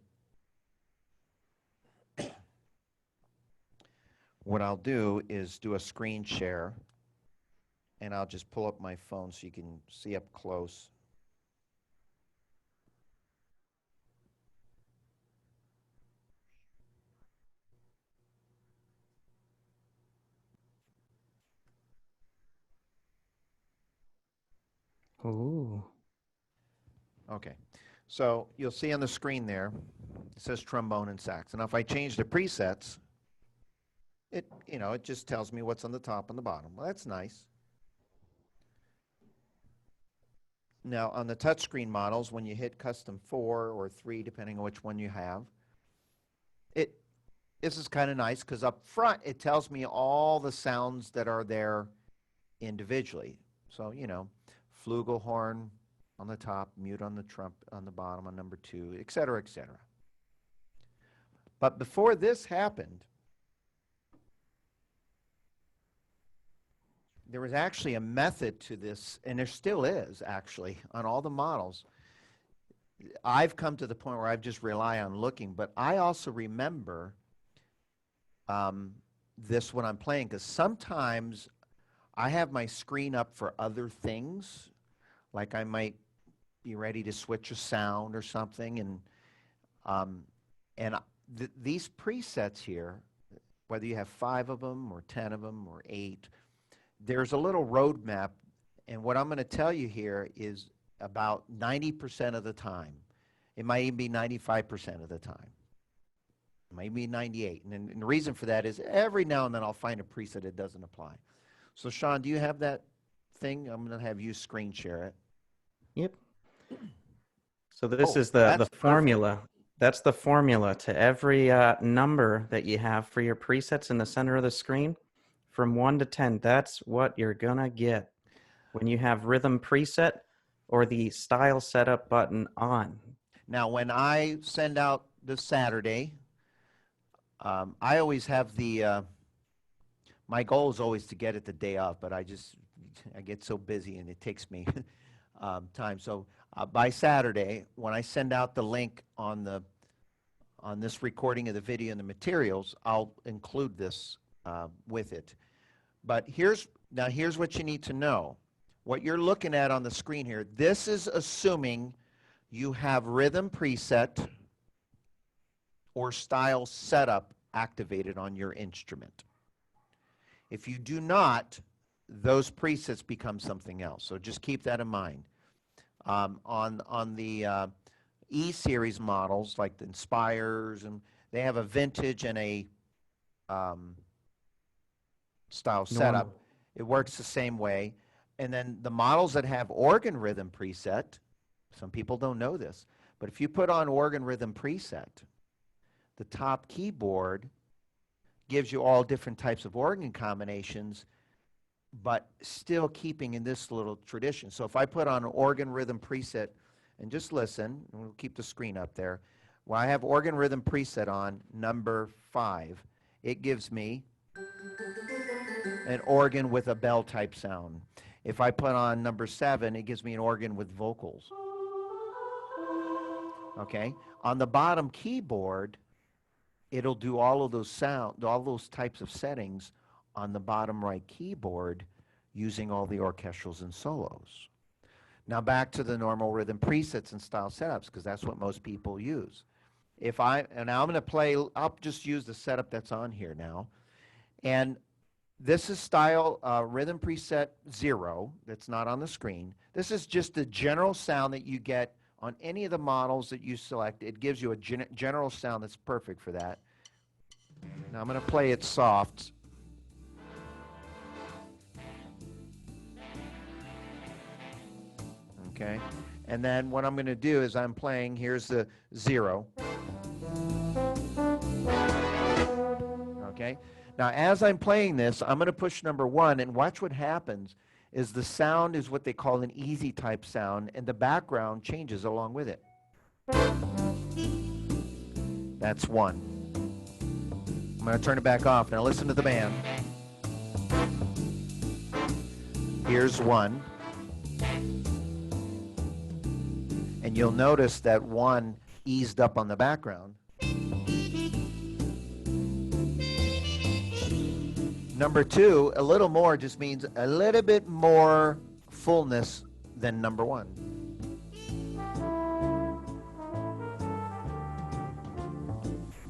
what I'll do is do a screen share, and I'll just pull up my phone so you can see up close. Ooh. Okay, so you'll see on the screen there, it says trombone and sax. And if I change the presets, it just tells me what's on the top and the bottom. Well, that's nice. Now, on the touchscreen models, when you hit custom 4 or 3, depending on which one you have, this is kind of nice because up front, it tells me all the sounds that are there individually. So, flugelhorn on the top, mute on the trumpet on the bottom on number 2, et cetera, et cetera. But before this happened, there was actually a method to this, and there still is actually on all the models. I've come to the point where I just rely on looking, but I also remember this when I'm playing, because sometimes I have my screen up for other things, like I might be ready to switch a sound or something, and these presets here, whether you have 5 of them or 10 of them or 8, there's a little roadmap, and what I'm going to tell you here is about 90% of the time. It might even be 95% of the time. It might be 98. And the reason for that is every now and then I'll find a preset that doesn't apply. So Sean, do you have that thing? I'm going to have you screen share it. Yep. So this is that's the formula. That's the formula to every number that you have for your presets in the center of the screen. From 1 to 10, that's what you're going to get when you have rhythm preset or the style setup button on. Now, when I send out this Saturday, I always have my goal is always to get it the day off, but I get so busy and it takes me time. So by Saturday, when I send out the link on this recording of the video and the materials, I'll include this with it. But here's what you need to know. What you're looking at on the screen here, this is assuming you have rhythm preset or style setup activated on your instrument. If you do not, those presets become something else. So just keep that in mind. On the E-series models, like the Inspires, and they have a vintage and a style setup. It works the same way. And then the models that have organ rhythm preset, some people don't know this, but if you put on organ rhythm preset, the top keyboard gives you all different types of organ combinations, but still keeping in this little tradition. So if I put on an organ rhythm preset, and just listen, and we'll keep the screen up there. When I have organ rhythm preset on, number 5, it gives me an organ with a bell type sound. If I put on number 7, it gives me an organ with vocals. Okay? On the bottom keyboard, it'll do all of those all those types of settings on the bottom right keyboard using all the orchestrals and solos. Now back to the normal rhythm presets and style setups, because that's what most people use. And now I'm going to play, I'll just use the setup that's on here now. And this is style rhythm preset 0, that's not on the screen. This is just the general sound that you get on any of the models that you select. It gives you a general sound that's perfect for that. Now I'm going to play it soft. Okay, and then what I'm going to do is I'm playing, here's the 0. Okay, now as I'm playing this, I'm going to push number 1, and watch what happens is the sound is what they call an easy type sound, and the background changes along with it. That's 1. I'm going to turn it back off. Now listen to the band. Here's 1. And you'll notice that 1 eased up on the background. Number 2, a little more just means a little bit more fullness than number 1.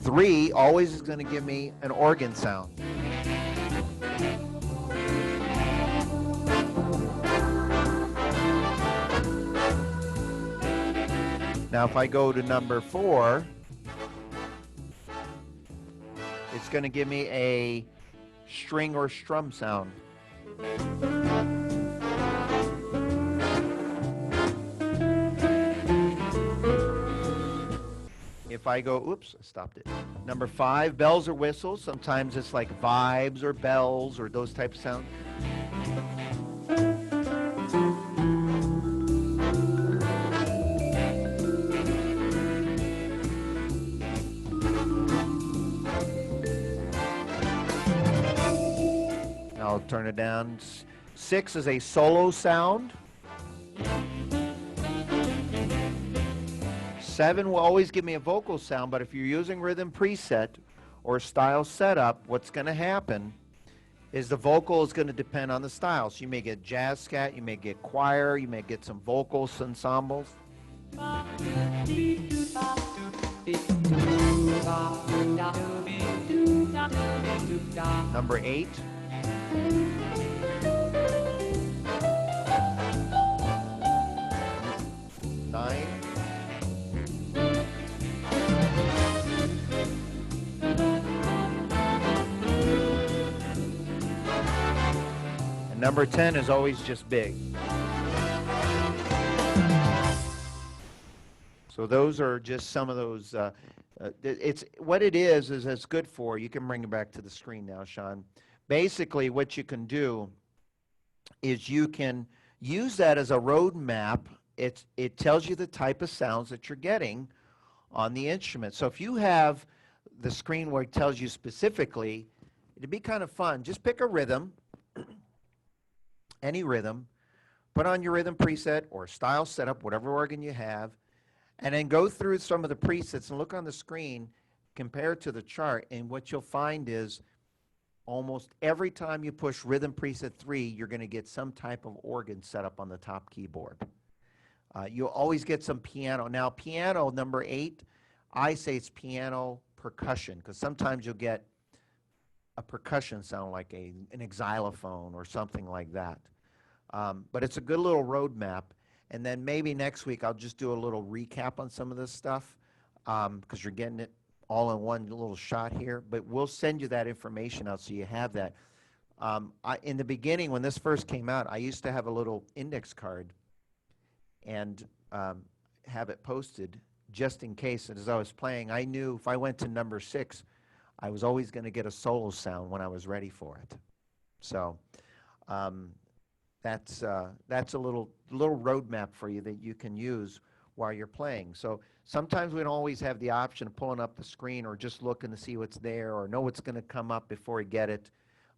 Three always is going to give me an organ sound. Now if I go to number 4, it's going to give me a string or strum sound. If I go, oops, I stopped it. Number 5, bells or whistles. Sometimes it's like vibes or bells or those types of sounds. I'll turn it down. 6 is a solo sound. 7 will always give me a vocal sound, but if you're using rhythm preset or style setup, what's going to happen is the vocal is going to depend on the style. So you may get jazz scat, you may get choir, you may get some vocals ensembles. Number 8. Nine. And number 10 is always just big. So those are just some of those. It's what it is it's good for. You can bring it back to the screen now, Sean. Basically, what you can do is you can use that as a road map. It tells you the type of sounds that you're getting on the instrument. So if you have the screen where it tells you specifically, it'd be kind of fun. Just pick a rhythm, any rhythm, put on your rhythm preset or style setup, whatever organ you have, and then go through some of the presets and look on the screen, compare it to the chart, and what you'll find is almost every time you push rhythm preset 3, you're going to get some type of organ set up on the top keyboard. You'll always get some piano. Now, piano, number 8, I say it's piano percussion, because sometimes you'll get a percussion sound like an xylophone or something like that. But it's a good little roadmap. And then maybe next week I'll just do a little recap on some of this stuff, because you're getting it all in one little shot here. But we'll send you that information out so you have that. In the beginning, when this first came out, I used to have a little index card and have it posted just in case. And as I was playing, I knew if I went to number 6, I was always going to get a solo sound when I was ready for it. So that's a little roadmap for you that you can use while you're playing. So sometimes we don't always have the option of pulling up the screen or just looking to see what's there or know what's going to come up before we get it.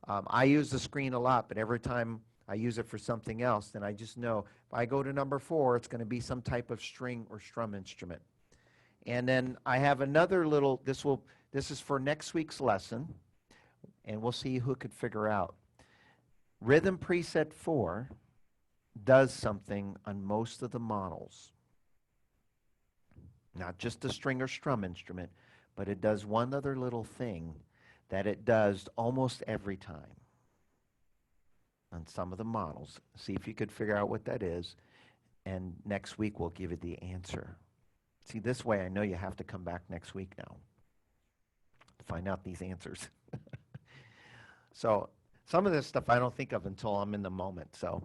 I use the screen a lot, but every time I use it for something else, then I just know if I go to number 4, it's going to be some type of string or strum instrument. And then I have another little, this is for next week's lesson, and we'll see who could figure out. Rhythm preset 4 does something on most of the models. Not just a string or strum instrument, but it does one other little thing that it does almost every time on some of the models. See if you could figure out what that is, and next week we'll give you the answer. See, this way I know you have to come back next week now to find out these answers. So some of this stuff I don't think of until I'm in the moment. So,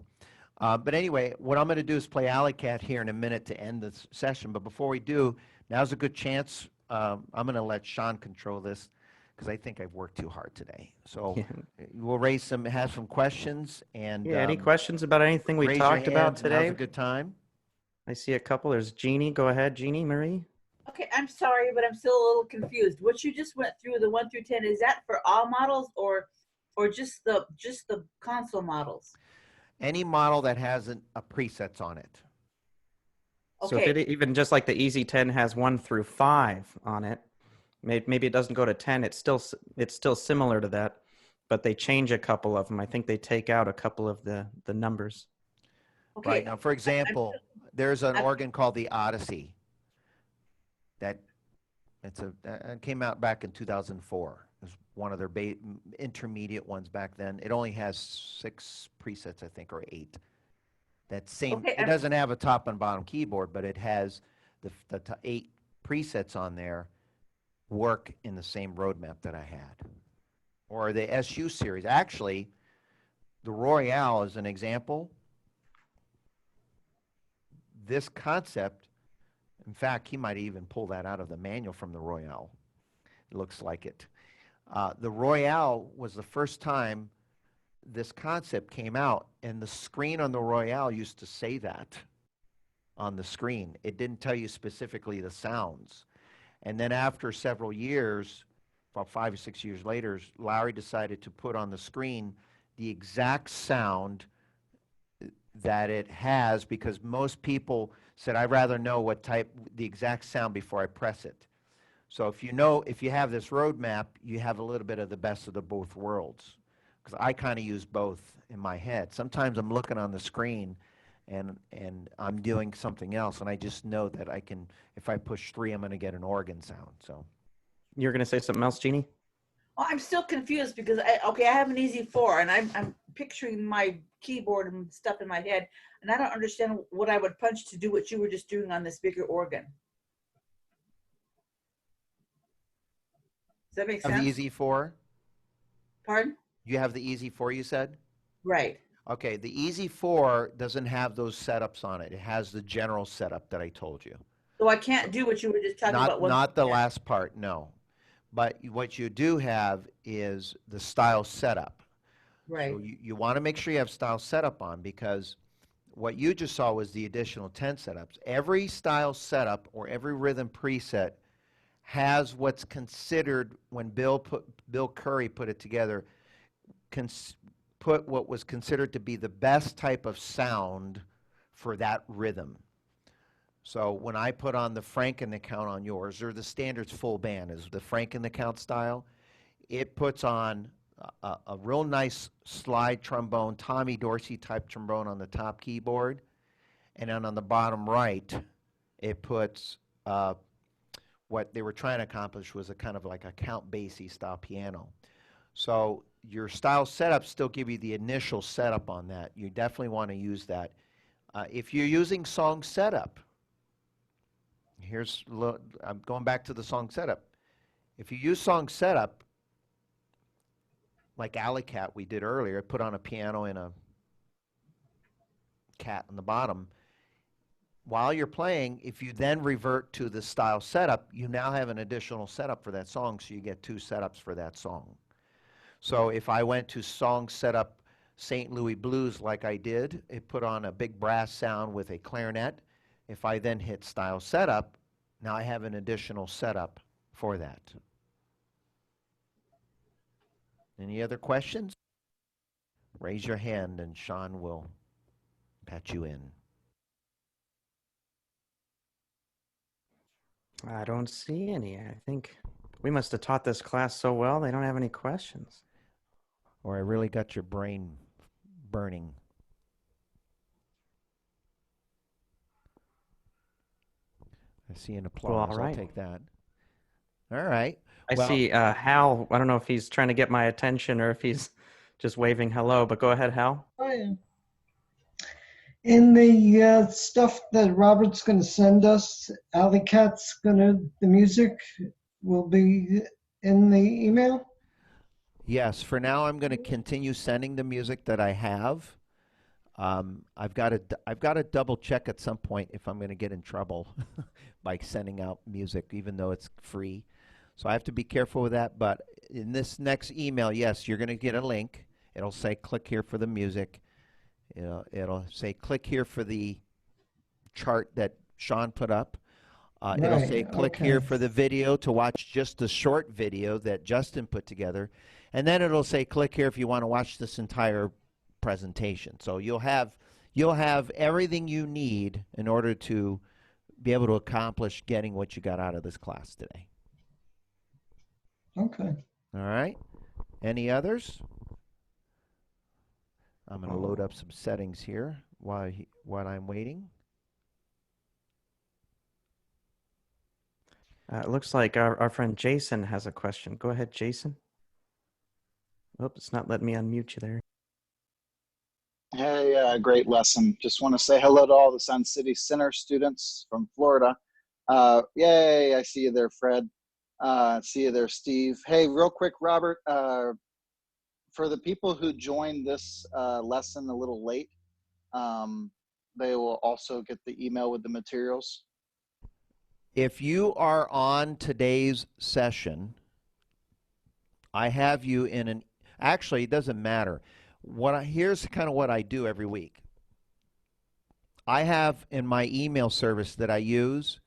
but anyway, what I'm going to do is play Alley Cat here in a minute to end this session. But before we do, now's a good chance. I'm going to let Sean control this because I think I've worked too hard today. So we'll have some questions. And any questions about anything we talked about today? Now's a good time. I see a couple. There's Jeannie. Go ahead, Jeannie Marie. Okay, I'm sorry, but I'm still a little confused. What you just went through, the 1 through 10, is that for all models or just the console models? Any model that has a presets on it. So if it even just like the Easy 10 has 1 through 5 on it, maybe it doesn't go to 10. It's still similar to that, but they change a couple of them. I think they take out a couple of the numbers. Okay. Right now, for example, there's an organ called the Odyssey. That came out back in 2004. It was one of their intermediate ones back then. It only has 6 presets, I think, or 8. That same. Okay, it doesn't have a top and bottom keyboard, but it has the 8 presets on there. Work in the same roadmap that I had, or the SU series. Actually, the Royale is an example. This concept, in fact, he might even pull that out of the manual from the Royale. It looks like it. The Royale was the first time this concept came out, and the screen on the Royale used to say that on the screen. It didn't tell you specifically the sounds. And then after several years, about 5 or 6 years later, Larry decided to put on the screen the exact sound that it has, because most people said, I'd rather know what type, the exact sound before I press it. So if you have this roadmap, you have a little bit of the best of the both worlds. Because I kind of use both in my head. Sometimes I'm looking on the screen and I'm doing something else, and I just know that I can, if I push 3, I'm going to get an organ sound. So You're going to say something else, Jeannie? Well, I'm still confused because I have an Easy 4 and I'm picturing my keyboard and stuff in my head, and I don't understand what I would punch to do what you were just doing on this bigger organ. Does that make have sense? the Easy 4? Pardon? You have the Easy 4, you said? Right. Okay, the Easy 4 doesn't have those setups on it. It has the general setup that I told you. So I can't do what you were just talking about. Not the last part, no. But what you do have is the style setup. Right. So you want to make sure you have style setup on, because what you just saw was the additional 10 setups. Every style setup or every rhythm preset has what's considered, when Bill Curry put it together, put what was considered to be the best type of sound for that rhythm. So when I put on the Franken account on yours, or the standards full band is the Franken account style, it puts on a real nice slide trombone, Tommy Dorsey type trombone on the top keyboard, and then on the bottom right, it puts what they were trying to accomplish was a kind of like a Count Basie style piano. So your style setup still give you the initial setup on that. You definitely want to use that. If you're using song setup, I'm going back to the song setup. If you use song setup, like Alley Cat we did earlier, put on a piano and a cat on the bottom. While you're playing, if you then revert to the style setup, you now have an additional setup for that song, so you get 2 setups for that song. So if I went to song setup St. Louis Blues like I did, it put on a big brass sound with a clarinet. If I then hit style setup, now I have an additional setup for that. Any other questions? Raise your hand and Sean will patch you in. I don't see any. I think we must have taught this class so well, they don't have any questions. Or I really got your brain burning. I see an applause. Well, all right. I'll take that. All right. I Well, see Hal. I don't know if he's trying to get my attention or if he's just waving hello, but go ahead, Hal. Hi. In the stuff that Robert's going to send us, Alley Cat's the music will be in the email? yes, for now I'm going to continue sending the music that I have. I've got to double check at some point if I'm going to get in trouble by sending out music, even though it's free. So I have to be careful with that. But in this next email, yes, you're going to get a link. It'll say click here for the music. It'll say click here for the chart that Sean put up. It'll say click here for the video to watch just the short video that Justin put together. And then it'll say click here if you want to watch this entire presentation. So you'll have everything you need in order to be able to accomplish getting what you got out of this class today. Okay. All right. Any others? I'm going to load up some settings here while I'm waiting. It looks like our friend Jason has a question. Go ahead, Jason. Oops, it's not letting me unmute you there. Hey, great lesson. Just want to say hello to all the Sun City Center students from Florida. Yay, I see you there, Fred. See you there, Steve. Hey, real quick, Robert, for the people who joined this lesson a little late, they will also get the email with the materials. If you are on today's session, I have you in an, actually it doesn't matter. Here's kind of what I do every week. I have in my email service that I use,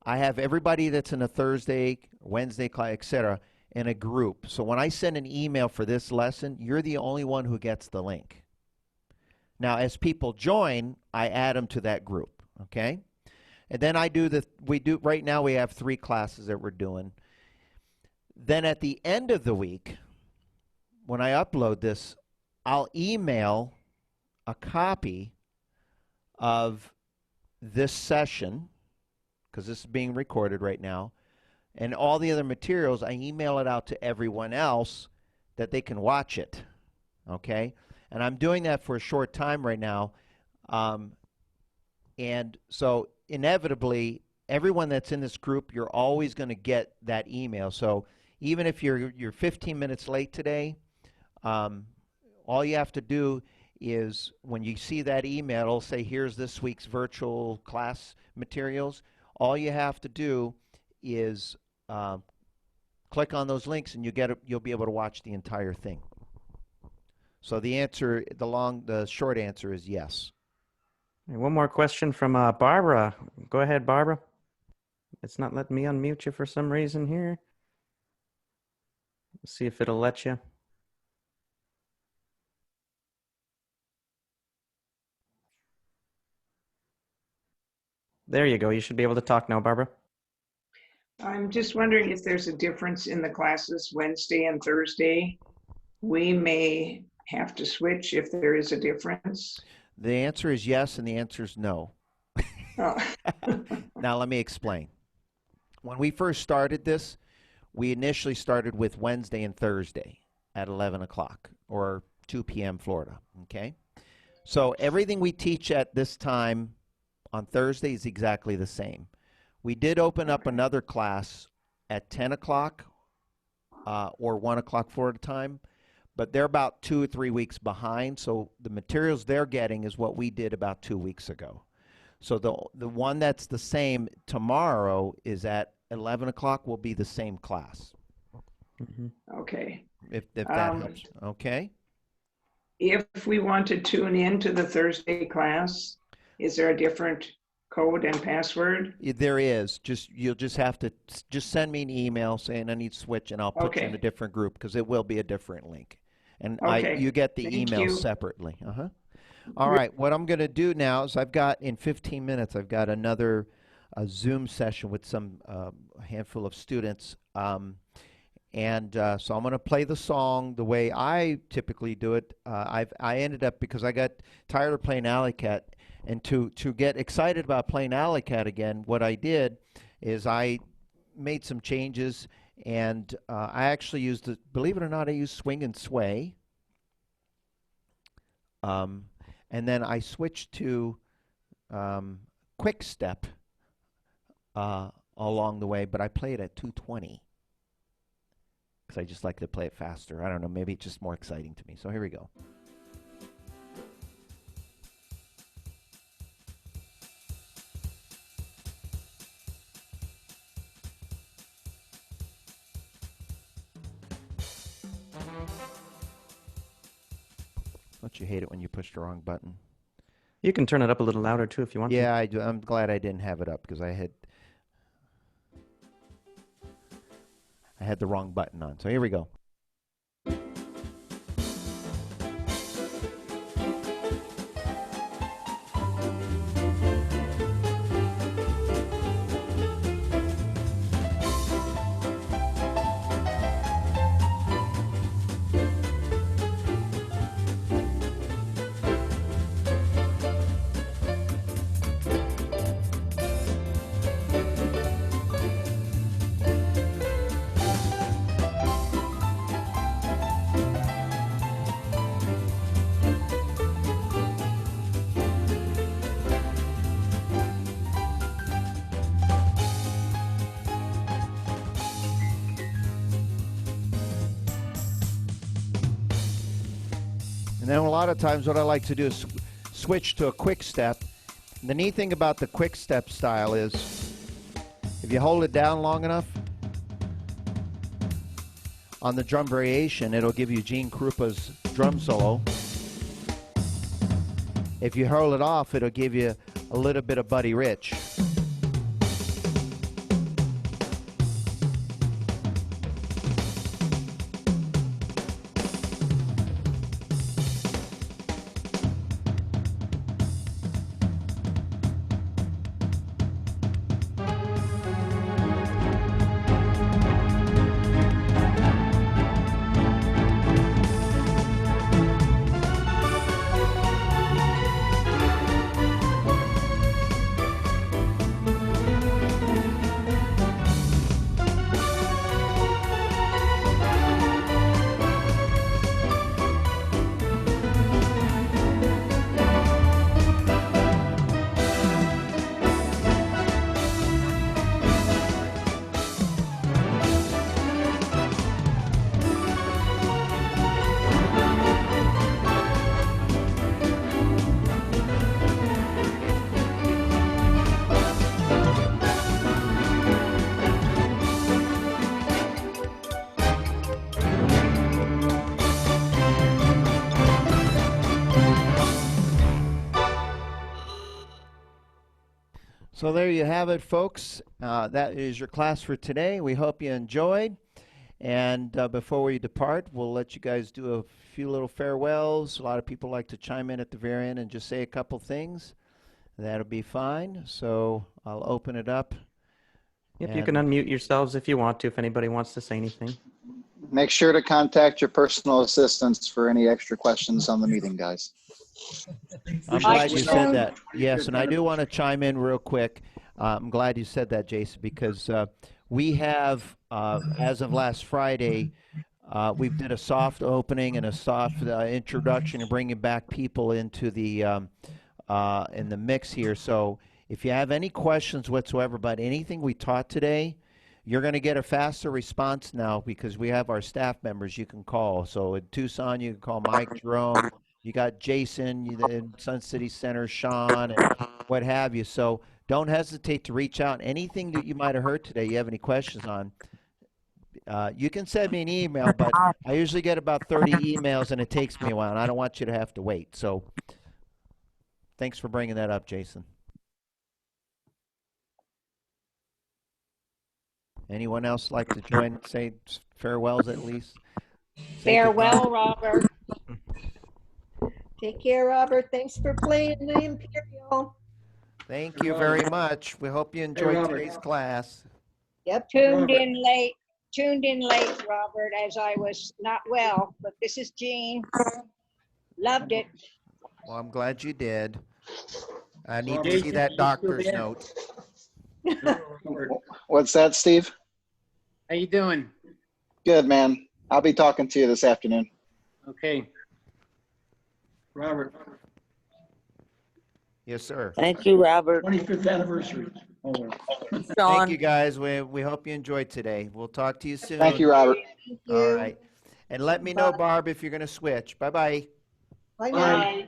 I have everybody that's in a Thursday, Wednesday class, etc., in a group. So when I send an email for this lesson, you're the only one who gets the link. Now, as people join, I add them to that group, okay? And then right now we have 3 classes that we're doing. Then at the end of the week, when I upload this, I'll email a copy of this session, because this is being recorded right now, and all the other materials, I email it out to everyone else that they can watch it, okay? And I'm doing that for a short time right now, and so inevitably, everyone that's in this group, you're always going to get that email. So even if you're 15 minutes late today, all you have to do is when you see that email, it'll say, here's this week's virtual class materials. All you have to do is click on those links and you'll be able to watch the entire thing. So the short answer is yes. One more question from Barbara. Go ahead, Barbara. It's not letting me unmute you for some reason here. Let's see if it'll let you. There you go. You should be able to talk now, Barbara. I'm just wondering if there's a difference in the classes Wednesday and Thursday. We may have to switch if there is a difference. The answer is yes, and the answer is no. Oh. Now let me explain. When we first started this, we initially started with Wednesday and Thursday at 11 o'clock or 2 p.m. Florida, okay? So everything we teach at this time on Thursday is exactly the same. We did open up another class at 10 o'clock or 1 o'clock Florida time, but they're about 2 or 3 weeks behind, so the materials they're getting is what we did about 2 weeks ago. So the one that's the same tomorrow is at 11 o'clock will be the same class. Mm-hmm. Okay. If that helps. Okay. If we want to tune in to the Thursday class, is there a different code and password? There is. You'll just have to send me an email saying I need to switch, and I'll put you in a different group because it will be a different link. And you get the email separately. All right. What I'm going to do now is in 15 minutes, I've got another Zoom session with some handful of students. So I'm going to play the song the way I typically do it. I ended up, because I got tired of playing Alley Cat, and to get excited about playing Alley Cat again, what I did is I made some changes, and I actually used, believe it or not, I used Swing and Sway. And then I switched to Quick Step along the way, but I play it at 220 because I just like to play it faster. I don't know, maybe it's just more exciting to me. So here we go. Don't you hate it when you push the wrong button? You can turn it up a little louder too if you want to. Yeah, I do. I'm glad I didn't have it up because I had the wrong button on. So here we go. And then a lot of times what I like to do is switch to a quick step. The neat thing about the quick step style is if you hold it down long enough on the drum variation, it'll give you Gene Krupa's drum solo. If you hold it off, it'll give you a little bit of Buddy Rich. So there you have it, folks. That is your class for today. We hope you enjoyed. And before we depart, we'll let you guys do a few little farewells. A lot of people like to chime in at the very end and just say a couple things. That'll be fine. So I'll open it up. Yep, you can unmute yourselves if you want to, if anybody wants to say anything. Make sure to contact your personal assistants for any extra questions on the meeting, guys. I'm glad you said that. Yes, and I do want to chime in real quick. I'm glad you said that, Jason, because we have, as of last Friday, we did a soft opening and a soft introduction and bringing back people into the in the mix here. So if you have any questions whatsoever about anything we taught today, you're going to get a faster response now because we have our staff members you can call. So in Tucson, you can call Mike Jerome. You got Jason in Sun City Center, Sean, and what have you. So don't hesitate to reach out. Anything that you might have heard today, you have any questions on, you can send me an email, but I usually get about 30 emails, and it takes me a while, and I don't want you to have to wait. So thanks for bringing that up, Jason. Anyone else like to join, say farewells at least? Say Farewell, Robert. Take care, Robert. Thanks for playing the Imperial. Thank you very much. We hope you enjoyed Robert. today's class. Yep. Tuned in late, Robert, as I was not well, but this is Jean. Loved it. Well, I'm glad you did. I need to see that doctor's note. What's that, Steve? How you doing? Good, man. I'll be talking to you this afternoon. Okay. Robert. Yes, sir. Thank you, Robert. 25th anniversary. Thank you, guys. We hope you enjoyed today. We'll talk to you soon. Thank you, Robert. All right. And let me know, Barb, if you're going to switch. Bye-bye. Bye now.